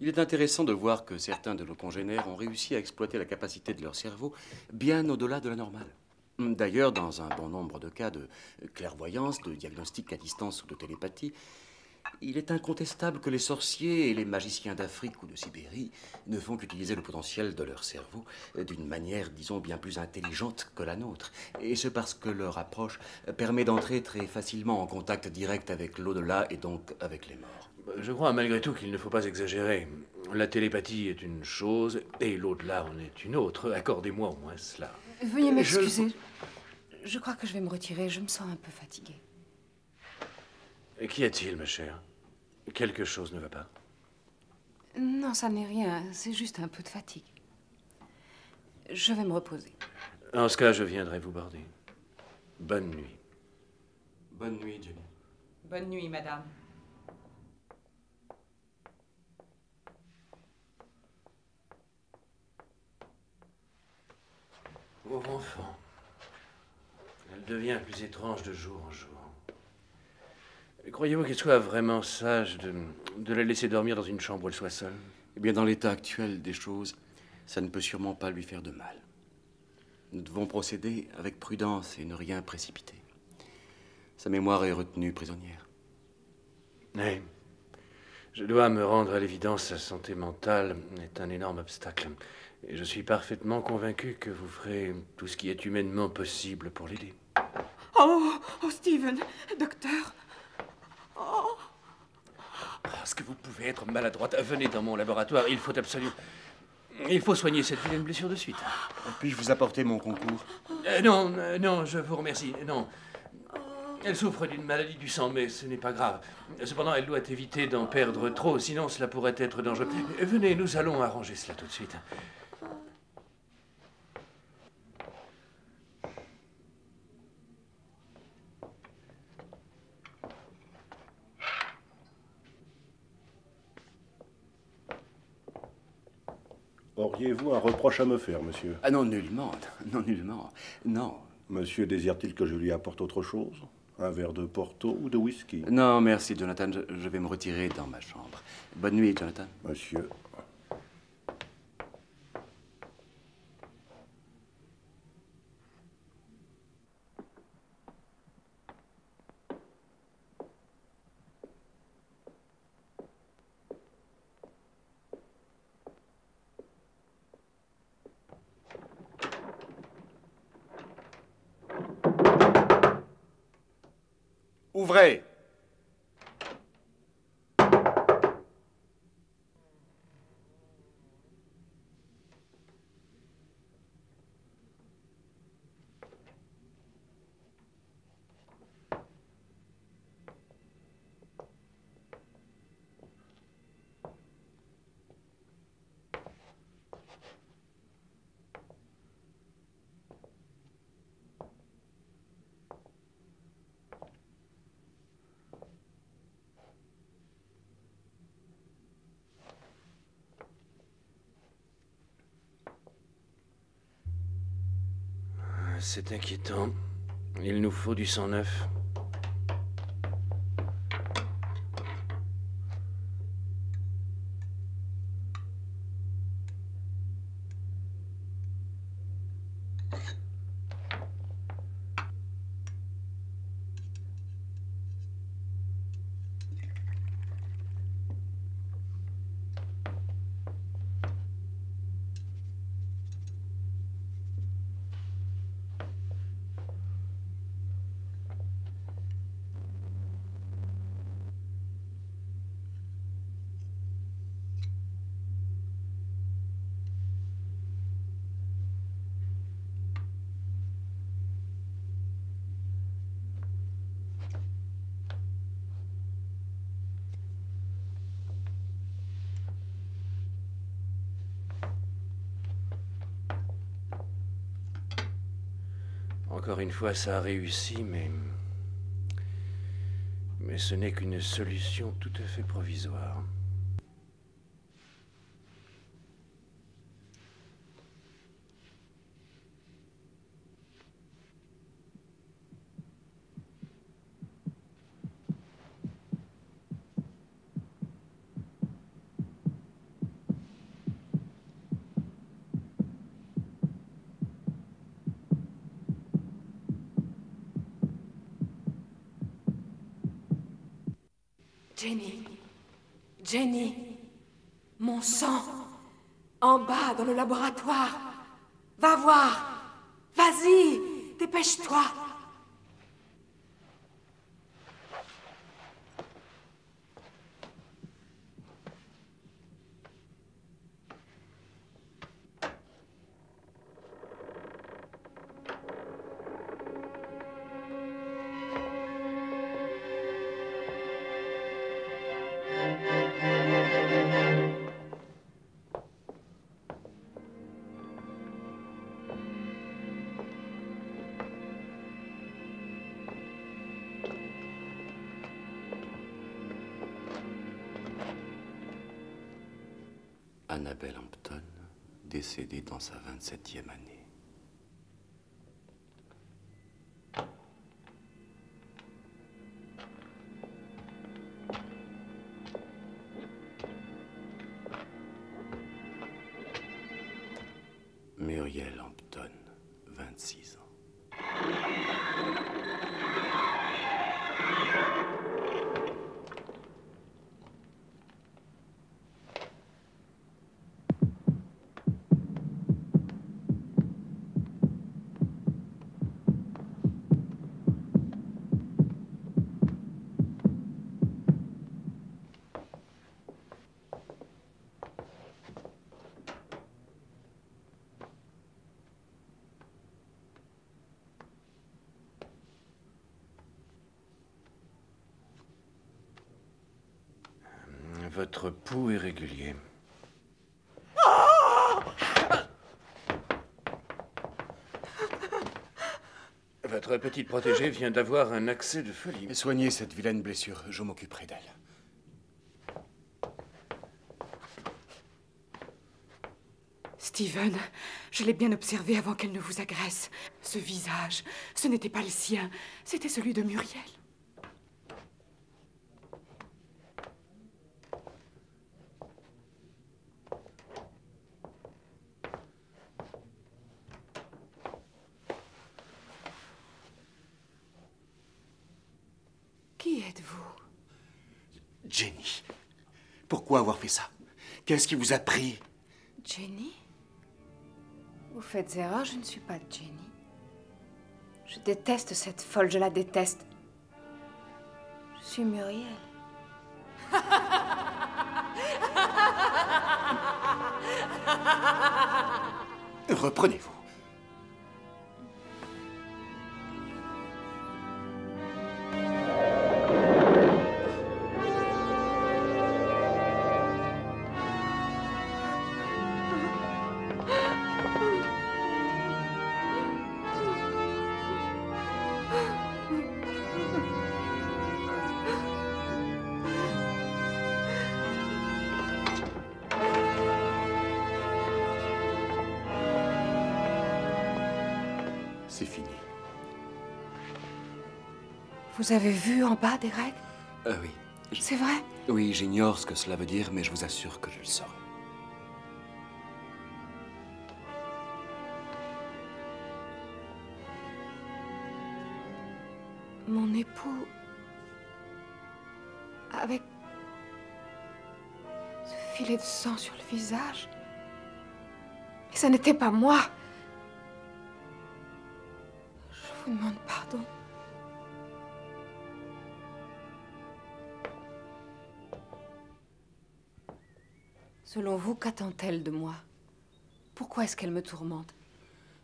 Il est intéressant de voir que certains de nos congénères ont réussi à exploiter la capacité de leur cerveau bien au-delà de la normale. D'ailleurs, dans un bon nombre de cas de clairvoyance, de diagnostic à distance ou de télépathie, il est incontestable que les sorciers et les magiciens d'Afrique ou de Sibérie ne font qu'utiliser le potentiel de leur cerveau d'une manière, disons, bien plus intelligente que la nôtre. Et c'est parce que leur approche permet d'entrer très facilement en contact direct avec l'au-delà et donc avec les morts. Je crois malgré tout qu'il ne faut pas exagérer. La télépathie est une chose et l'au-delà en est une autre. Accordez-moi au moins cela. Veuillez m'excuser. Je crois que je vais me retirer. Je me sens un peu fatiguée. Qu'y a-t-il, ma chère? Quelque chose ne va pas? Non, ça n'est rien. C'est juste un peu de fatigue. Je vais me reposer. En ce cas, je viendrai vous border. Bonne nuit. Bonne nuit, Jenny. Bonne nuit, madame. Pauvre enfant. Elle devient plus étrange de jour en jour. Croyez-vous qu'il soit vraiment sage de la laisser dormir dans une chambre où elle soit seule? Eh bien, dans l'état actuel des choses, ça ne peut sûrement pas lui faire de mal. Nous devons procéder avec prudence et ne rien précipiter. Sa mémoire est retenue prisonnière. Oui. Je dois me rendre à l'évidence, sa santé mentale est un énorme obstacle. Et je suis parfaitement convaincu que vous ferez tout ce qui est humainement possible pour l'aider. Oh, Steven, docteur. Oh. Est-ce que vous pouvez être maladroite? Venez dans mon laboratoire, il faut absolument... Il faut soigner cette vilaine blessure de suite. Puis-je vous apporter mon concours? Non, je vous remercie, non. Elle souffre d'une maladie du sang, mais ce n'est pas grave. Cependant, elle doit éviter d'en perdre trop, sinon cela pourrait être dangereux. Venez, nous allons arranger cela tout de suite. Auriez-vous un reproche à me faire, monsieur? Ah non, nullement. Non, nullement. Non. Monsieur désire-t-il que je lui apporte autre chose? Un verre de Porto ou de whisky? Non, merci, Jonathan. Je vais me retirer dans ma chambre. Bonne nuit, Jonathan. Monsieur. Ouvrez! C'est inquiétant. Il nous faut du sang neuf. Encore une fois, ça a réussi, mais ce n'est qu'une solution tout à fait provisoire. Jenny, mon sang, en bas dans le laboratoire. Va voir, vas-y, dépêche-toi. Annabelle Hampton, décédée dans sa 27e année. Muriel Hampton, 26 ans. Votre pouls est régulier. Votre petite protégée vient d'avoir un accès de folie. Soignez cette vilaine blessure, je m'occuperai d'elle. Steven, je l'ai bien observé avant qu'elle ne vous agresse. Ce visage, ce n'était pas le sien, c'était celui de Muriel. Qui êtes-vous? Jenny, pourquoi avoir fait ça? Qu'est-ce qui vous a pris? Jenny? Vous faites erreur, je ne suis pas Jenny. Je déteste cette folle, je la déteste. Je suis Muriel. Reprenez-vous. C'est fini. Vous avez vu en bas des règles? Oui. C'est vrai? Oui, j'ignore ce que cela veut dire, mais je vous assure que je le saurai. Mon époux... avec... ce filet de sang sur le visage... Et ça n'était pas moi. Je vous demande pardon. Selon vous, qu'attend-elle de moi? Pourquoi est-ce qu'elle me tourmente?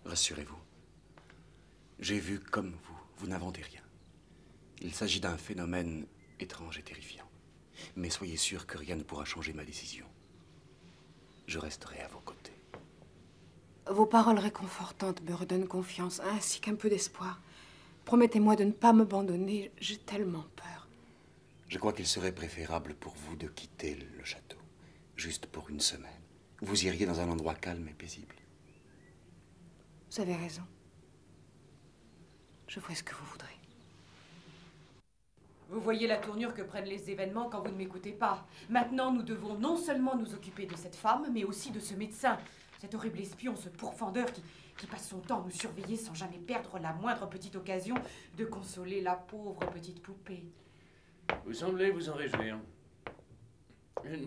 Rassurez-vous. J'ai vu comme vous. Vous n'inventez rien. Il s'agit d'un phénomène étrange et terrifiant. Mais soyez sûr que rien ne pourra changer ma décision. Je resterai à vos côtés. Vos paroles réconfortantes me redonnent confiance, ainsi qu'un peu d'espoir. Promettez-moi de ne pas m'abandonner. J'ai tellement peur. Je crois qu'il serait préférable pour vous de quitter le château. Juste pour une semaine. Vous iriez dans un endroit calme et paisible. Vous avez raison. Je ferai ce que vous voudrez. Vous voyez la tournure que prennent les événements quand vous ne m'écoutez pas. Maintenant, nous devons non seulement nous occuper de cette femme, mais aussi de ce médecin. Cet horrible espion, ce pourfendeur qui passe son temps à nous surveiller sans jamais perdre la moindre petite occasion de consoler la pauvre petite poupée. Vous semblez vous en réjouir.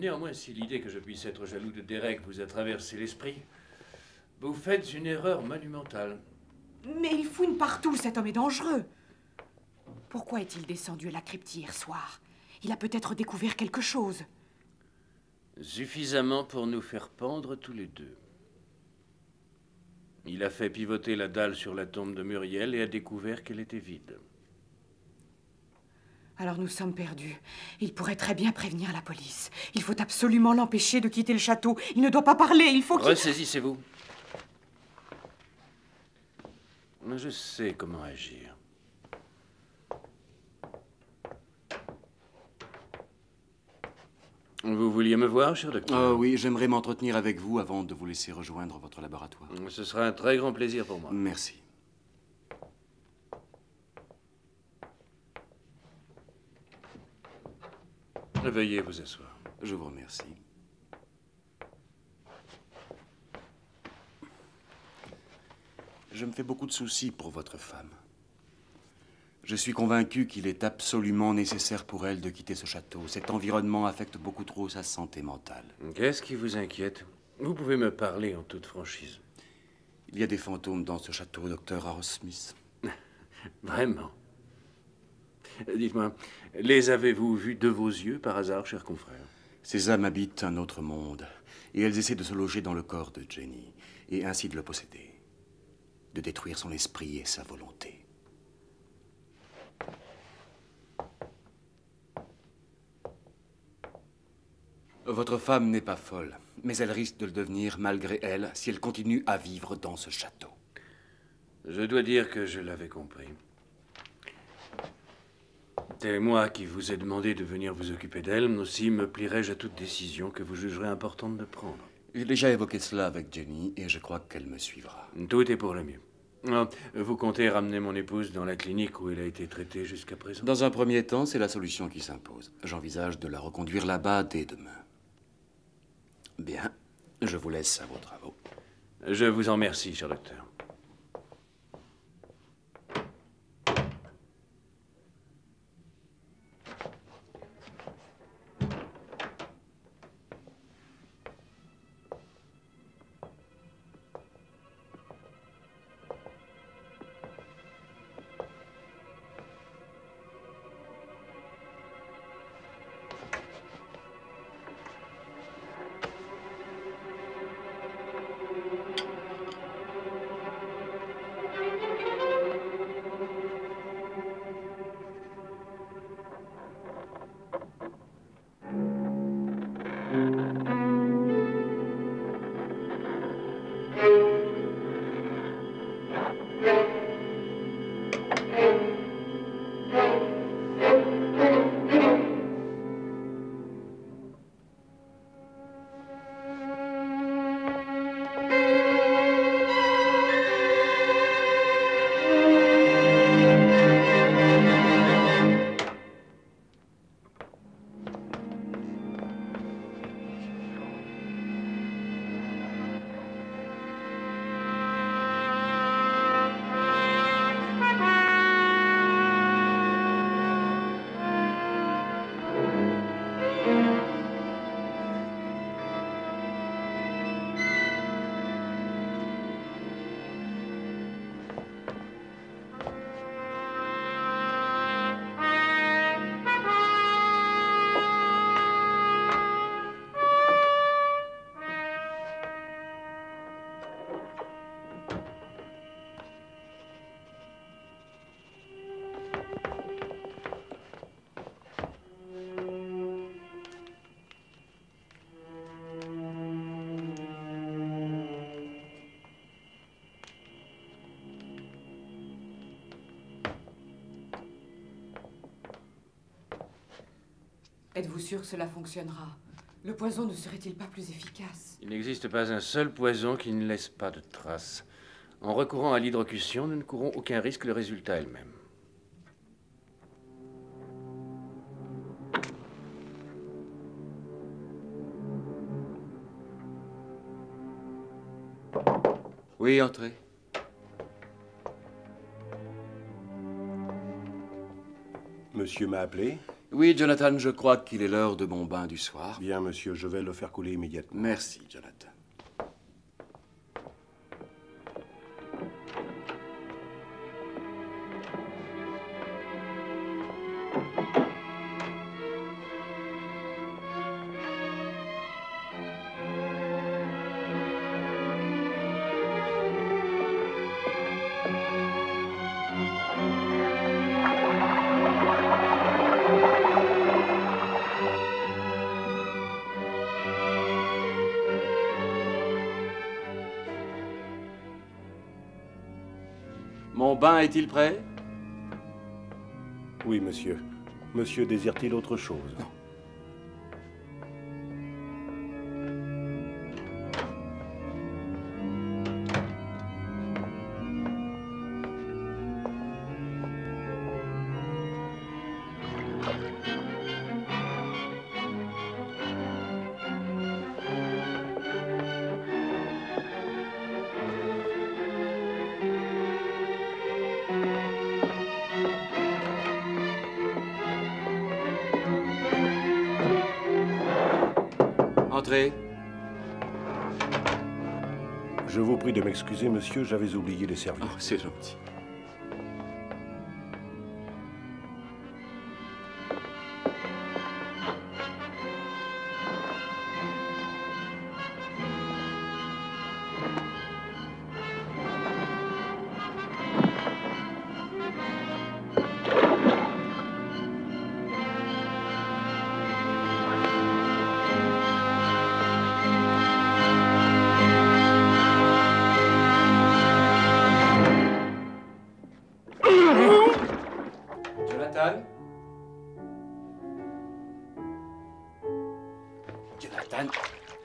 Néanmoins, si l'idée que je puisse être jaloux de Derek vous a traversé l'esprit, vous faites une erreur monumentale. Mais il fouine partout, cet homme est dangereux. Pourquoi est-il descendu à la crypte hier soir? Il a peut-être découvert quelque chose. Suffisamment pour nous faire pendre tous les deux. Il a fait pivoter la dalle sur la tombe de Muriel et a découvert qu'elle était vide. Alors nous sommes perdus. Il pourrait très bien prévenir la police. Il faut absolument l'empêcher de quitter le château. Il ne doit pas parler, il faut qu'il... Ressaisissez-vous. Je sais comment agir. Vous vouliez me voir, cher docteur? Oui, j'aimerais m'entretenir avec vous avant de vous laisser rejoindre votre laboratoire. Ce sera un très grand plaisir pour moi. Merci. Veuillez vous asseoir. Je vous remercie. Je me fais beaucoup de soucis pour votre femme. Je suis convaincu qu'il est absolument nécessaire pour elle de quitter ce château. Cet environnement affecte beaucoup trop sa santé mentale. Qu'est-ce qui vous inquiète? Vous pouvez me parler en toute franchise. Il y a des fantômes dans ce château, docteur Arrowsmith. Vraiment? Dites-moi, les avez-vous vus de vos yeux par hasard, cher confrère? Ces âmes habitent un autre monde, et elles essaient de se loger dans le corps de Jenny, et ainsi de le posséder, de détruire son esprit et sa volonté. Votre femme n'est pas folle, mais elle risque de le devenir malgré elle si elle continue à vivre dans ce château. Je dois dire que je l'avais compris. C'est moi qui vous ai demandé de venir vous occuper d'elle, mais aussi me plierai-je à toute décision que vous jugerez importante de prendre. J'ai déjà évoqué cela avec Jenny et je crois qu'elle me suivra. Tout est pour le mieux. Ah, vous comptez ramener mon épouse dans la clinique où elle a été traitée jusqu'à présent? Dans un premier temps, c'est la solution qui s'impose. J'envisage de la reconduire là-bas dès demain. Bien, je vous laisse à vos travaux. Je vous en remercie, cher docteur. Êtes-vous sûr que cela fonctionnera? Le poison ne serait-il pas plus efficace? Il n'existe pas un seul poison qui ne laisse pas de traces. En recourant à l'hydrocution, nous ne courons aucun risque, le résultat est le même. Oui, entrez. Monsieur m'a appelé? Oui, Jonathan, je crois qu'il est l'heure de mon bain du soir. Bien, monsieur, je vais le faire couler immédiatement. Merci, Jonathan. Mon bain est-il prêt? Oui, monsieur. Monsieur désire-t-il autre chose? Non. Entrez. Je vous prie de m'excuser, monsieur, j'avais oublié les serviettes. Oh, c'est gentil. Jonathan,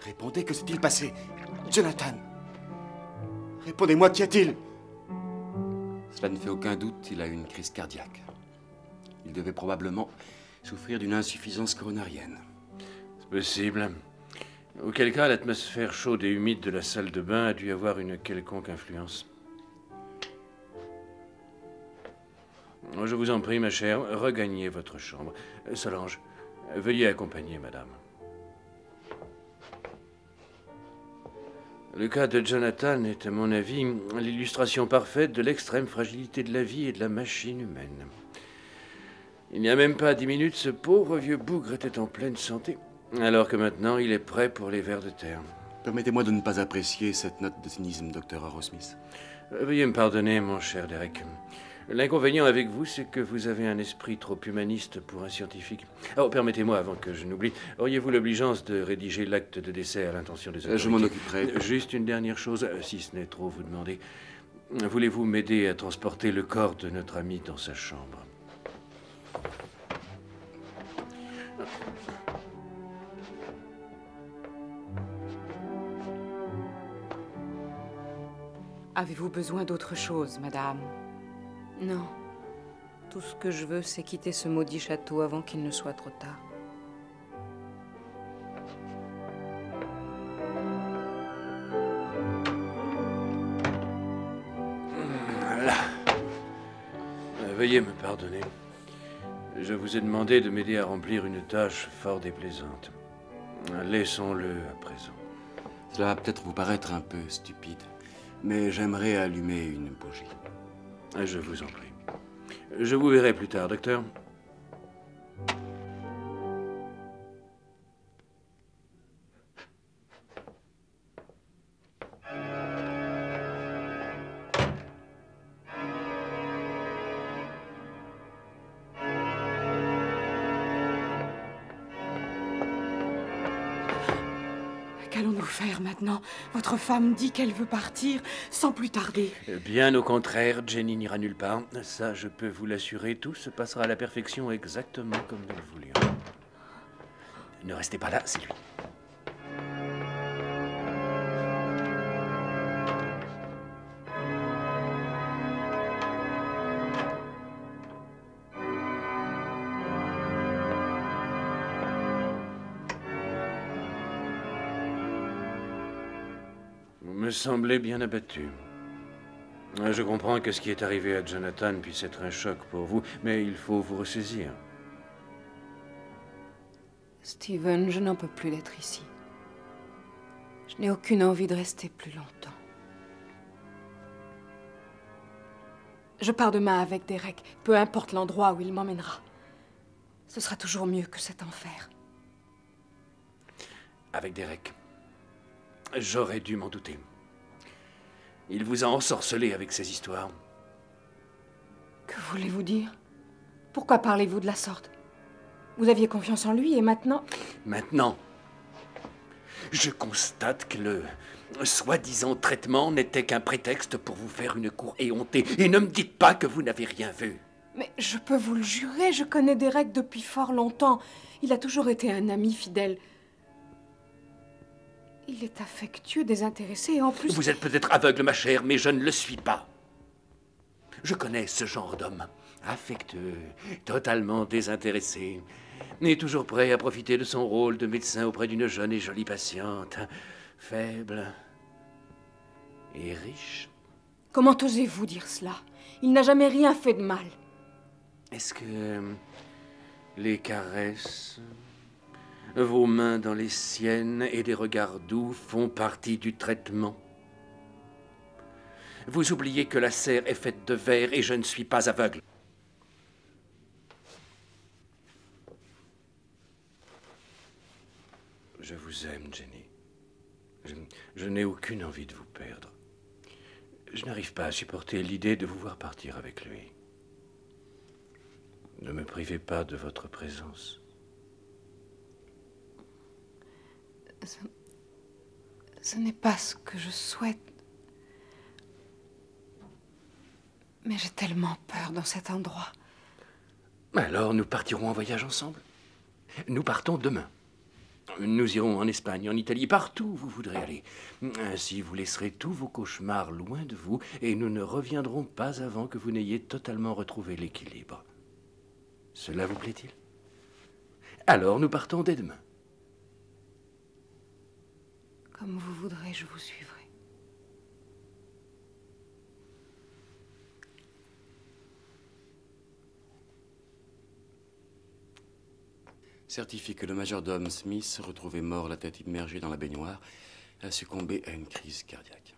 répondez, que s'est-il passé? Jonathan, répondez-moi, qu'y a-t-il? Cela ne fait aucun doute, il a eu une crise cardiaque. Il devait probablement souffrir d'une insuffisance coronarienne. C'est possible. Auquel cas, l'atmosphère chaude et humide de la salle de bain a dû avoir une quelconque influence. Je vous en prie, ma chère, regagnez votre chambre. Solange, veuillez accompagner madame. Le cas de Jonathan est, à mon avis, l'illustration parfaite de l'extrême fragilité de la vie et de la machine humaine. Il n'y a même pas 10 minutes, ce pauvre vieux bougre était en pleine santé, alors que maintenant il est prêt pour les vers de terre. Permettez-moi de ne pas apprécier cette note de cynisme, docteur Arrowsmith. Veuillez me pardonner, mon cher Derek. L'inconvénient avec vous, c'est que vous avez un esprit trop humaniste pour un scientifique. Oh, permettez-moi, avant que je n'oublie, auriez-vous l'obligeance de rédiger l'acte de décès à l'intention des autorités? Je m'en occuperai. Juste une dernière chose, si ce n'est trop vous demander. Voulez-vous m'aider à transporter le corps de notre ami dans sa chambre? Avez-vous besoin d'autre chose, madame? Non. Tout ce que je veux, c'est quitter ce maudit château avant qu'il ne soit trop tard. Voilà. Veuillez me pardonner. Je vous ai demandé de m'aider à remplir une tâche fort déplaisante. Laissons-le à présent. Cela va peut-être vous paraître un peu stupide, mais j'aimerais allumer une bougie. Je vous en prie. Je vous verrai plus tard, docteur. Qu'allons-nous faire maintenant? Votre femme dit qu'elle veut partir sans plus tarder. Bien au contraire, Jenny n'ira nulle part. Ça, je peux vous l'assurer, tout se passera à la perfection exactement comme nous le voulions. Ne restez pas là, c'est lui. Vous me semblez bien abattu. Je comprends que ce qui est arrivé à Jonathan puisse être un choc pour vous, mais il faut vous ressaisir. Steven, je n'en peux plus d'être ici. Je n'ai aucune envie de rester plus longtemps. Je pars demain avec Derek, peu importe l'endroit où il m'emmènera. Ce sera toujours mieux que cet enfer. Avec Derek. J'aurais dû m'en douter. Il vous a ensorcelé avec ses histoires. Que voulez-vous dire? Pourquoi parlez-vous de la sorte? Vous aviez confiance en lui et maintenant... Maintenant, je constate que le soi-disant traitement n'était qu'un prétexte pour vous faire une cour éhontée. Et ne me dites pas que vous n'avez rien vu. Mais je peux vous le jurer, je connais Derek depuis fort longtemps. Il a toujours été un ami fidèle. Il est affectueux, désintéressé et en plus... Vous êtes peut-être aveugle, ma chère, mais je ne le suis pas. Je connais ce genre d'homme. Affectueux, totalement désintéressé, et toujours prêt à profiter de son rôle de médecin auprès d'une jeune et jolie patiente, faible et riche. Comment osez-vous dire cela? Il n'a jamais rien fait de mal. Est-ce que les caresses, Vos mains dans les siennes et des regards doux font partie du traitement. Vous oubliez que la serre est faite de verre et je ne suis pas aveugle. Je vous aime, Jenny. Je n'ai aucune envie de vous perdre. Je n'arrive pas à supporter l'idée de vous voir partir avec lui. Ne me privez pas de votre présence. Ce n'est pas ce que je souhaite. Mais j'ai tellement peur dans cet endroit. Alors, nous partirons en voyage ensemble. Nous partons demain. Nous irons en Espagne, en Italie, partout où vous voudrez aller. Ainsi, vous laisserez tous vos cauchemars loin de vous et nous ne reviendrons pas avant que vous n'ayez totalement retrouvé l'équilibre. Cela vous plaît-il? Alors, nous partons dès demain. Comme vous voudrez, je vous suivrai. Certifie que le majordome Smith, retrouvé mort la tête immergée dans la baignoire, a succombé à une crise cardiaque.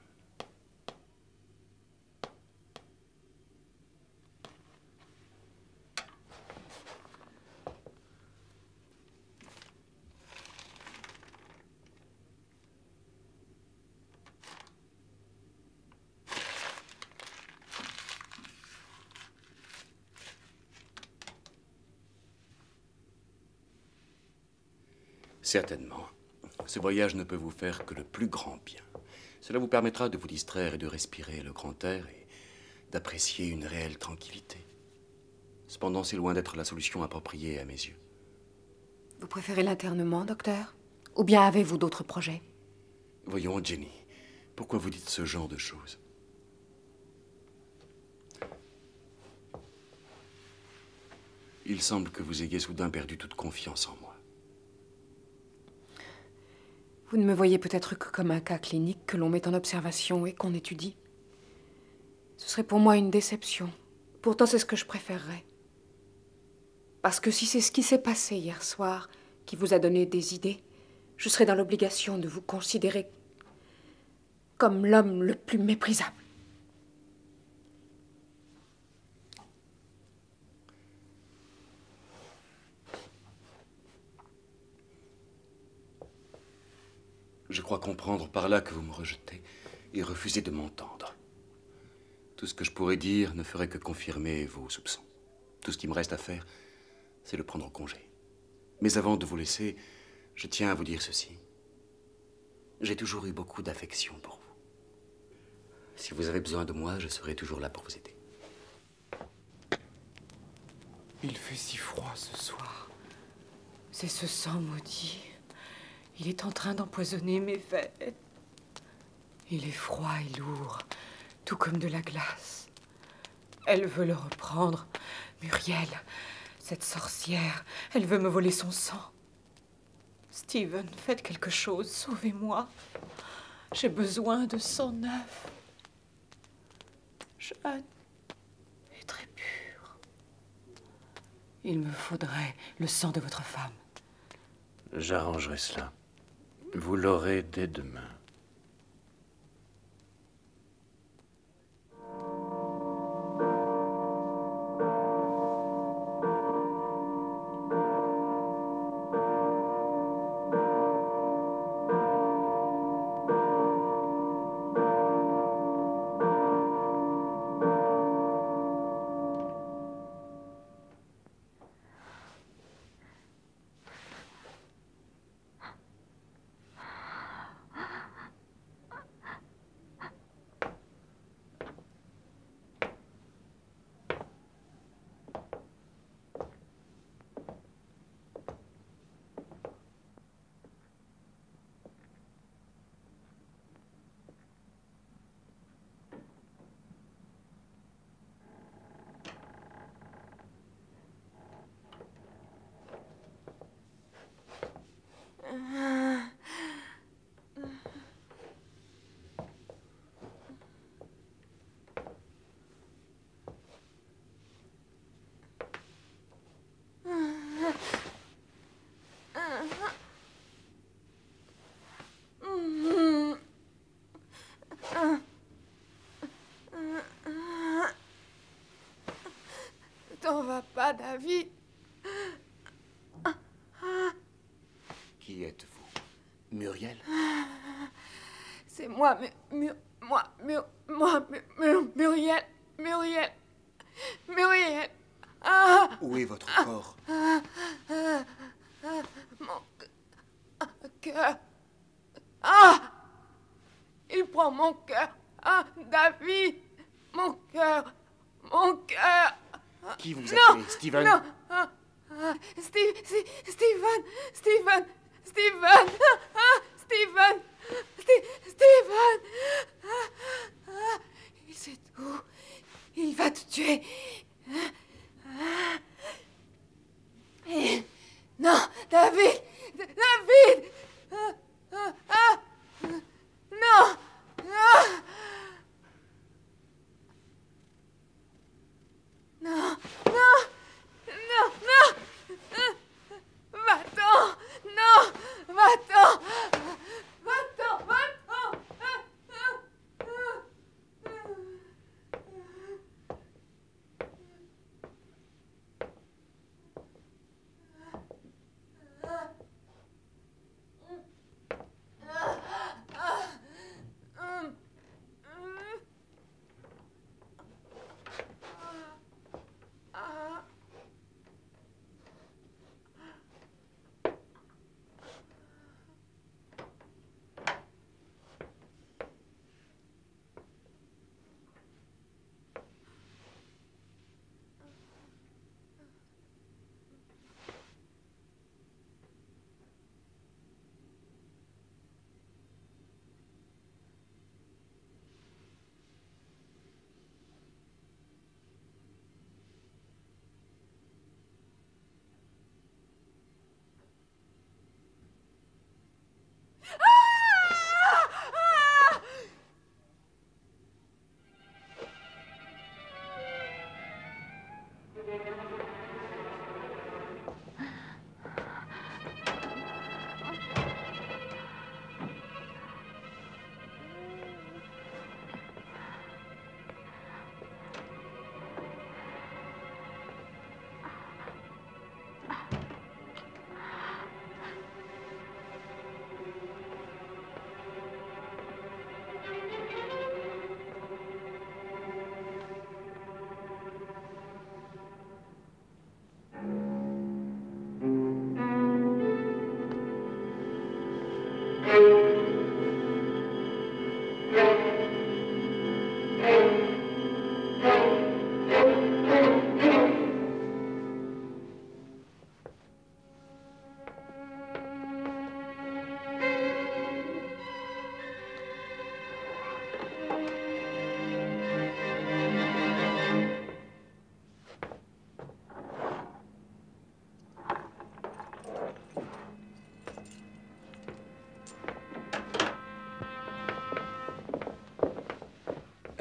Certainement. Ce voyage ne peut vous faire que le plus grand bien. Cela vous permettra de vous distraire et de respirer le grand air et d'apprécier une réelle tranquillité. Cependant, c'est loin d'être la solution appropriée à mes yeux. Vous préférez l'internement, docteur? Ou bien avez-vous d'autres projets? Voyons, Jenny, pourquoi vous dites ce genre de choses? Il semble que vous ayez soudain perdu toute confiance en moi. Vous ne me voyez peut-être que comme un cas clinique que l'on met en observation et qu'on étudie. Ce serait pour moi une déception. Pourtant, c'est ce que je préférerais. Parce que si c'est ce qui s'est passé hier soir qui vous a donné des idées, je serais dans l'obligation de vous considérer comme l'homme le plus méprisable. Je crois comprendre par là que vous me rejetez et refusez de m'entendre. Tout ce que je pourrais dire ne ferait que confirmer vos soupçons. Tout ce qui me reste à faire, c'est de prendre congé. Mais avant de vous laisser, je tiens à vous dire ceci. J'ai toujours eu beaucoup d'affection pour vous. Si vous avez besoin de moi, je serai toujours là pour vous aider. Il fait si froid ce soir. C'est ce sang maudit. Il est en train d'empoisonner mes veines. Il est froid et lourd, tout comme de la glace. Elle veut le reprendre. Muriel, cette sorcière, elle veut me voler son sang. Steven, faites quelque chose, sauvez-moi. J'ai besoin de sang neuf. Jeune et très pure. Il me faudrait le sang de votre femme. J'arrangerai cela. Vous l'aurez dès demain. Muriel? C'est moi, Muriel. Muriel. Ah! Où est votre corps? Mon cœur. Ah! Il prend mon cœur. Ah, David! Mon cœur. Mon cœur. Qui vous a tué, Steven? Non. Steven. Steven. Steven. Il sait tout. Il va te tuer. Non, David. David. Non. Non. Va-t'en. Non. Va-t'en.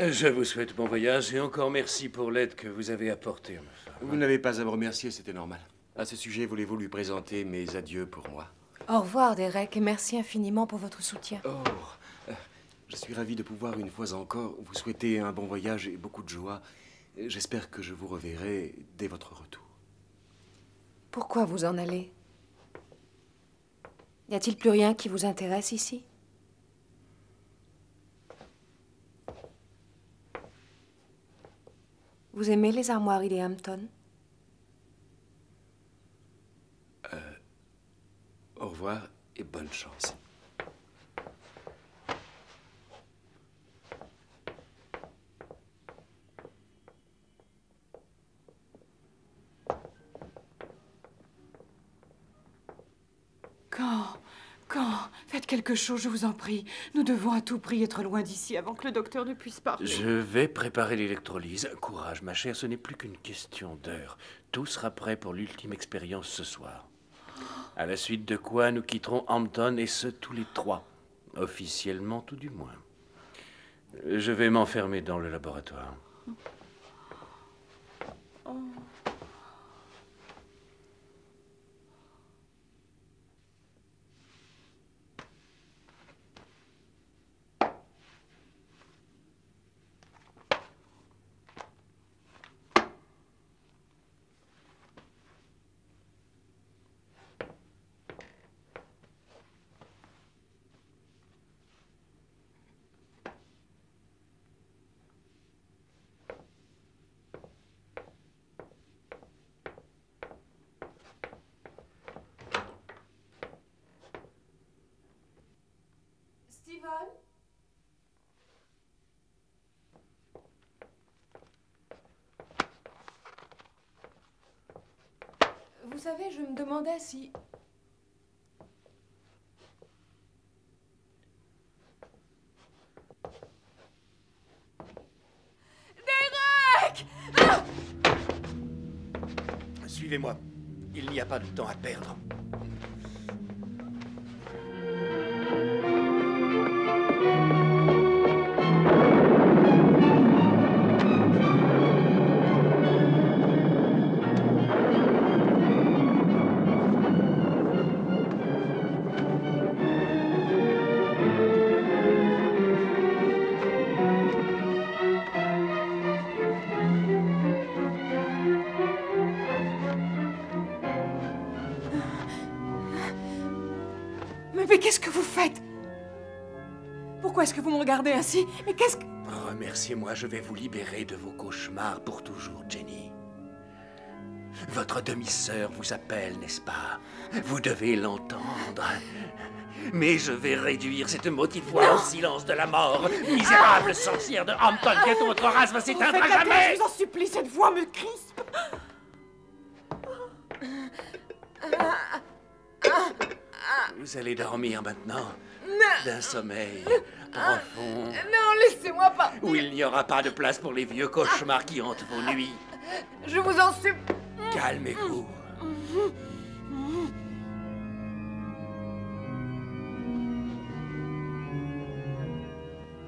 Je vous souhaite bon voyage et encore merci pour l'aide que vous avez apportée à ma femme. Vous n'avez pas à me remercier, c'était normal. À ce sujet, voulez-vous lui présenter mes adieux pour moi? Au revoir, Derek, et merci infiniment pour votre soutien. Oh, je suis ravi de pouvoir une fois encore vous souhaiter un bon voyage et beaucoup de joie. J'espère que je vous reverrai dès votre retour. Pourquoi vous en allez? Y a-t-il plus rien qui vous intéresse ici? Vous aimez les armoiries des Hampton? Au revoir et bonne chance. Faites quelque chose, je vous en prie. Nous devons à tout prix être loin d'ici avant que le docteur ne puisse parler. Je vais préparer l'électrolyse. Courage, ma chère, ce n'est plus qu'une question d'heure. Tout sera prêt pour l'ultime expérience ce soir. À la suite de quoi, nous quitterons Hampton, et ce, tous les trois. Officiellement, tout du moins. Je vais m'enfermer dans le laboratoire. savez, je me demandais si... Derek! Ah! Suivez-moi. Il n'y a pas de temps à perdre. Mais qu'est-ce que vous faites? Pourquoi est-ce que vous me regardez ainsi? Mais qu'est-ce que... Remerciez-moi, je vais vous libérer de vos cauchemars pour toujours, Jenny. Votre demi-sœur vous appelle, n'est-ce pas? Vous devez l'entendre. Mais je vais réduire cette maudite voix au silence de la mort. Misérable sorcière de Hampton, bientôt votre race va s'éteindre à jamais! Je vous en supplie, cette voix me crispe. Vous allez dormir maintenant, d'un sommeil profond, Non, laissez-moi pas. où il n'y aura pas de place pour les vieux cauchemars qui hantent vos nuits. Je vous en supplie. Calmez-vous.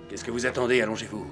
Qu'est-ce que vous attendez? Allongez-vous.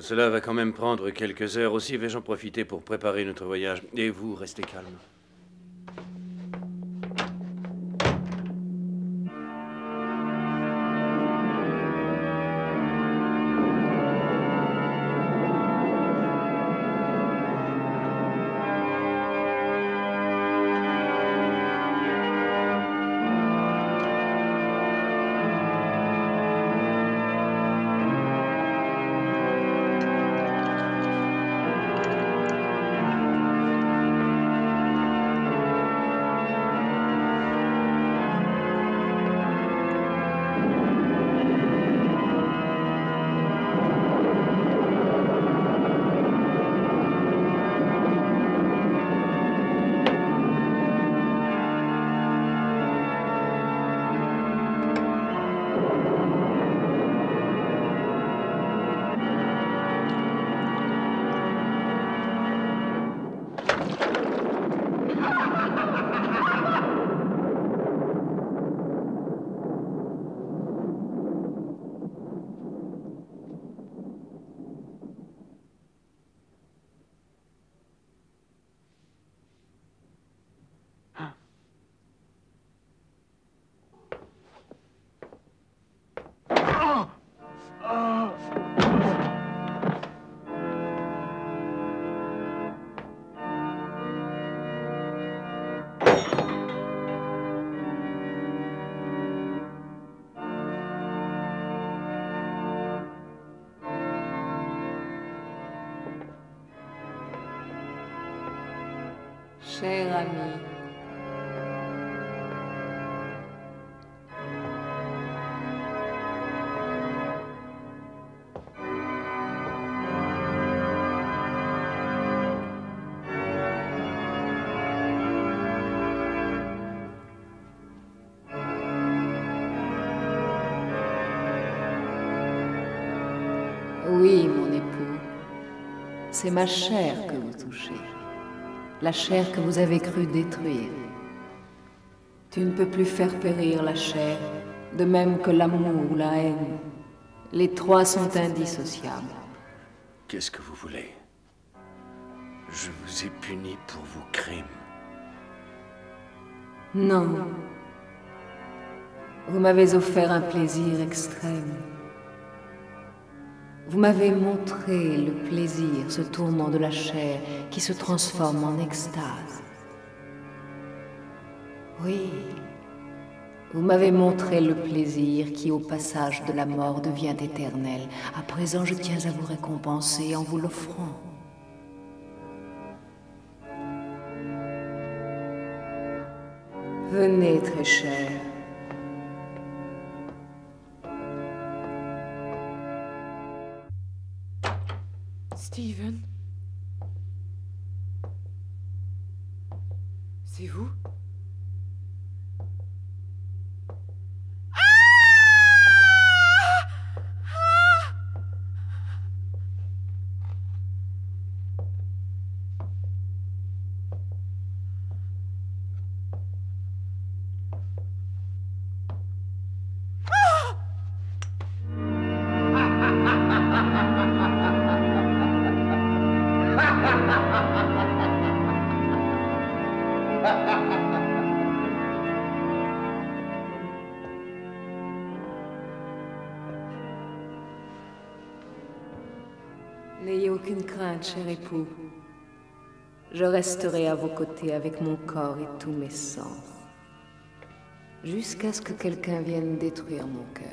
Cela va quand même prendre quelques heures. Aussi vais-je en profiter pour préparer notre voyage. Et vous, restez calme. cher ami. Oui, mon époux. C'est ma chair que vous touchez. La chair que vous avez cru détruire. Tu ne peux plus faire périr la chair, de même que l'amour ou la haine. Les trois sont indissociables. Qu'est-ce que vous voulez? Je vous ai puni pour vos crimes. Non. Vous m'avez offert un plaisir extrême. Vous m'avez montré le plaisir, ce tourment de la chair qui se transforme en extase. Oui, vous m'avez montré le plaisir qui, au passage de la mort, devient éternel. À présent, je tiens à vous récompenser en vous l'offrant. Venez, très cher. Steven? C'est vous? N'ayez aucune crainte, cher époux. Je resterai à vos côtés avec mon corps et tous mes sens, jusqu'à ce que quelqu'un vienne détruire mon cœur.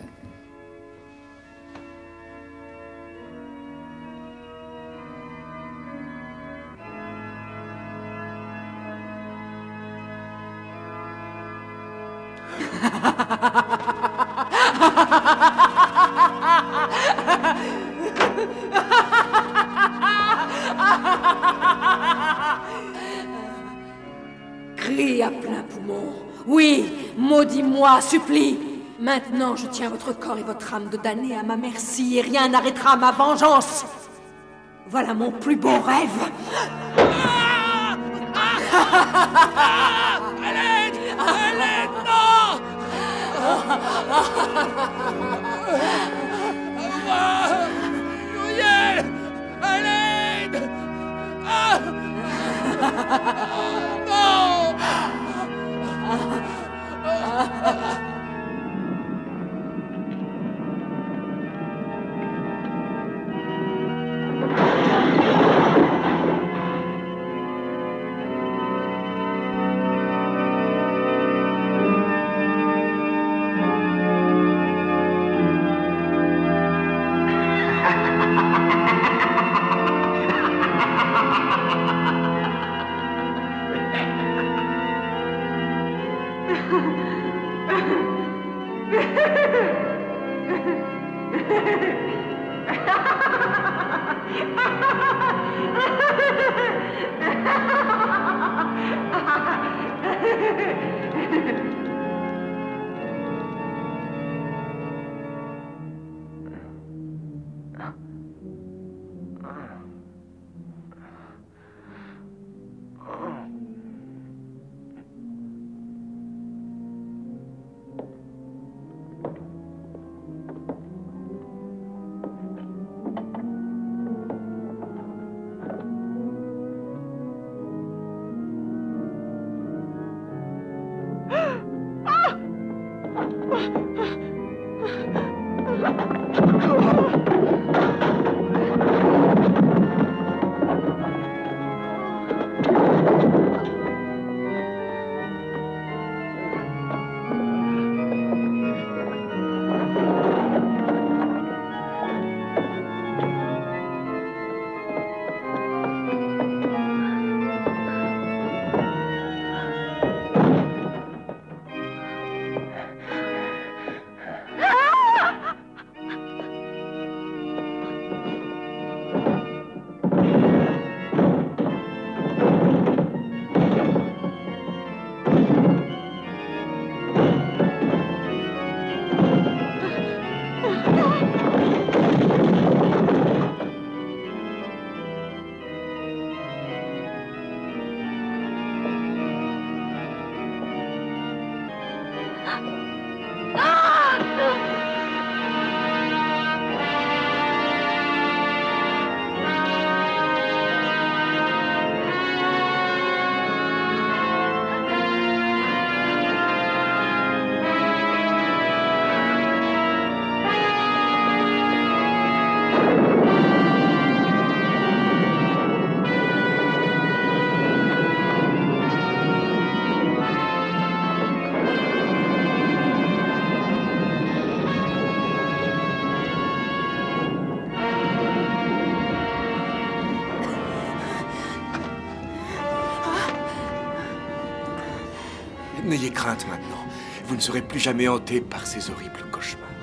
Crie à plein poumon. Oui, maudis-moi, supplie. Maintenant, je tiens votre corps et votre âme de damnés à ma merci et rien n'arrêtera ma vengeance. Voilà mon plus beau rêve. Alain! Alain, non! Muriel! Alain! Ah! Non! N'ayez crainte maintenant. Vous ne serez plus jamais hanté par ces horribles cauchemars.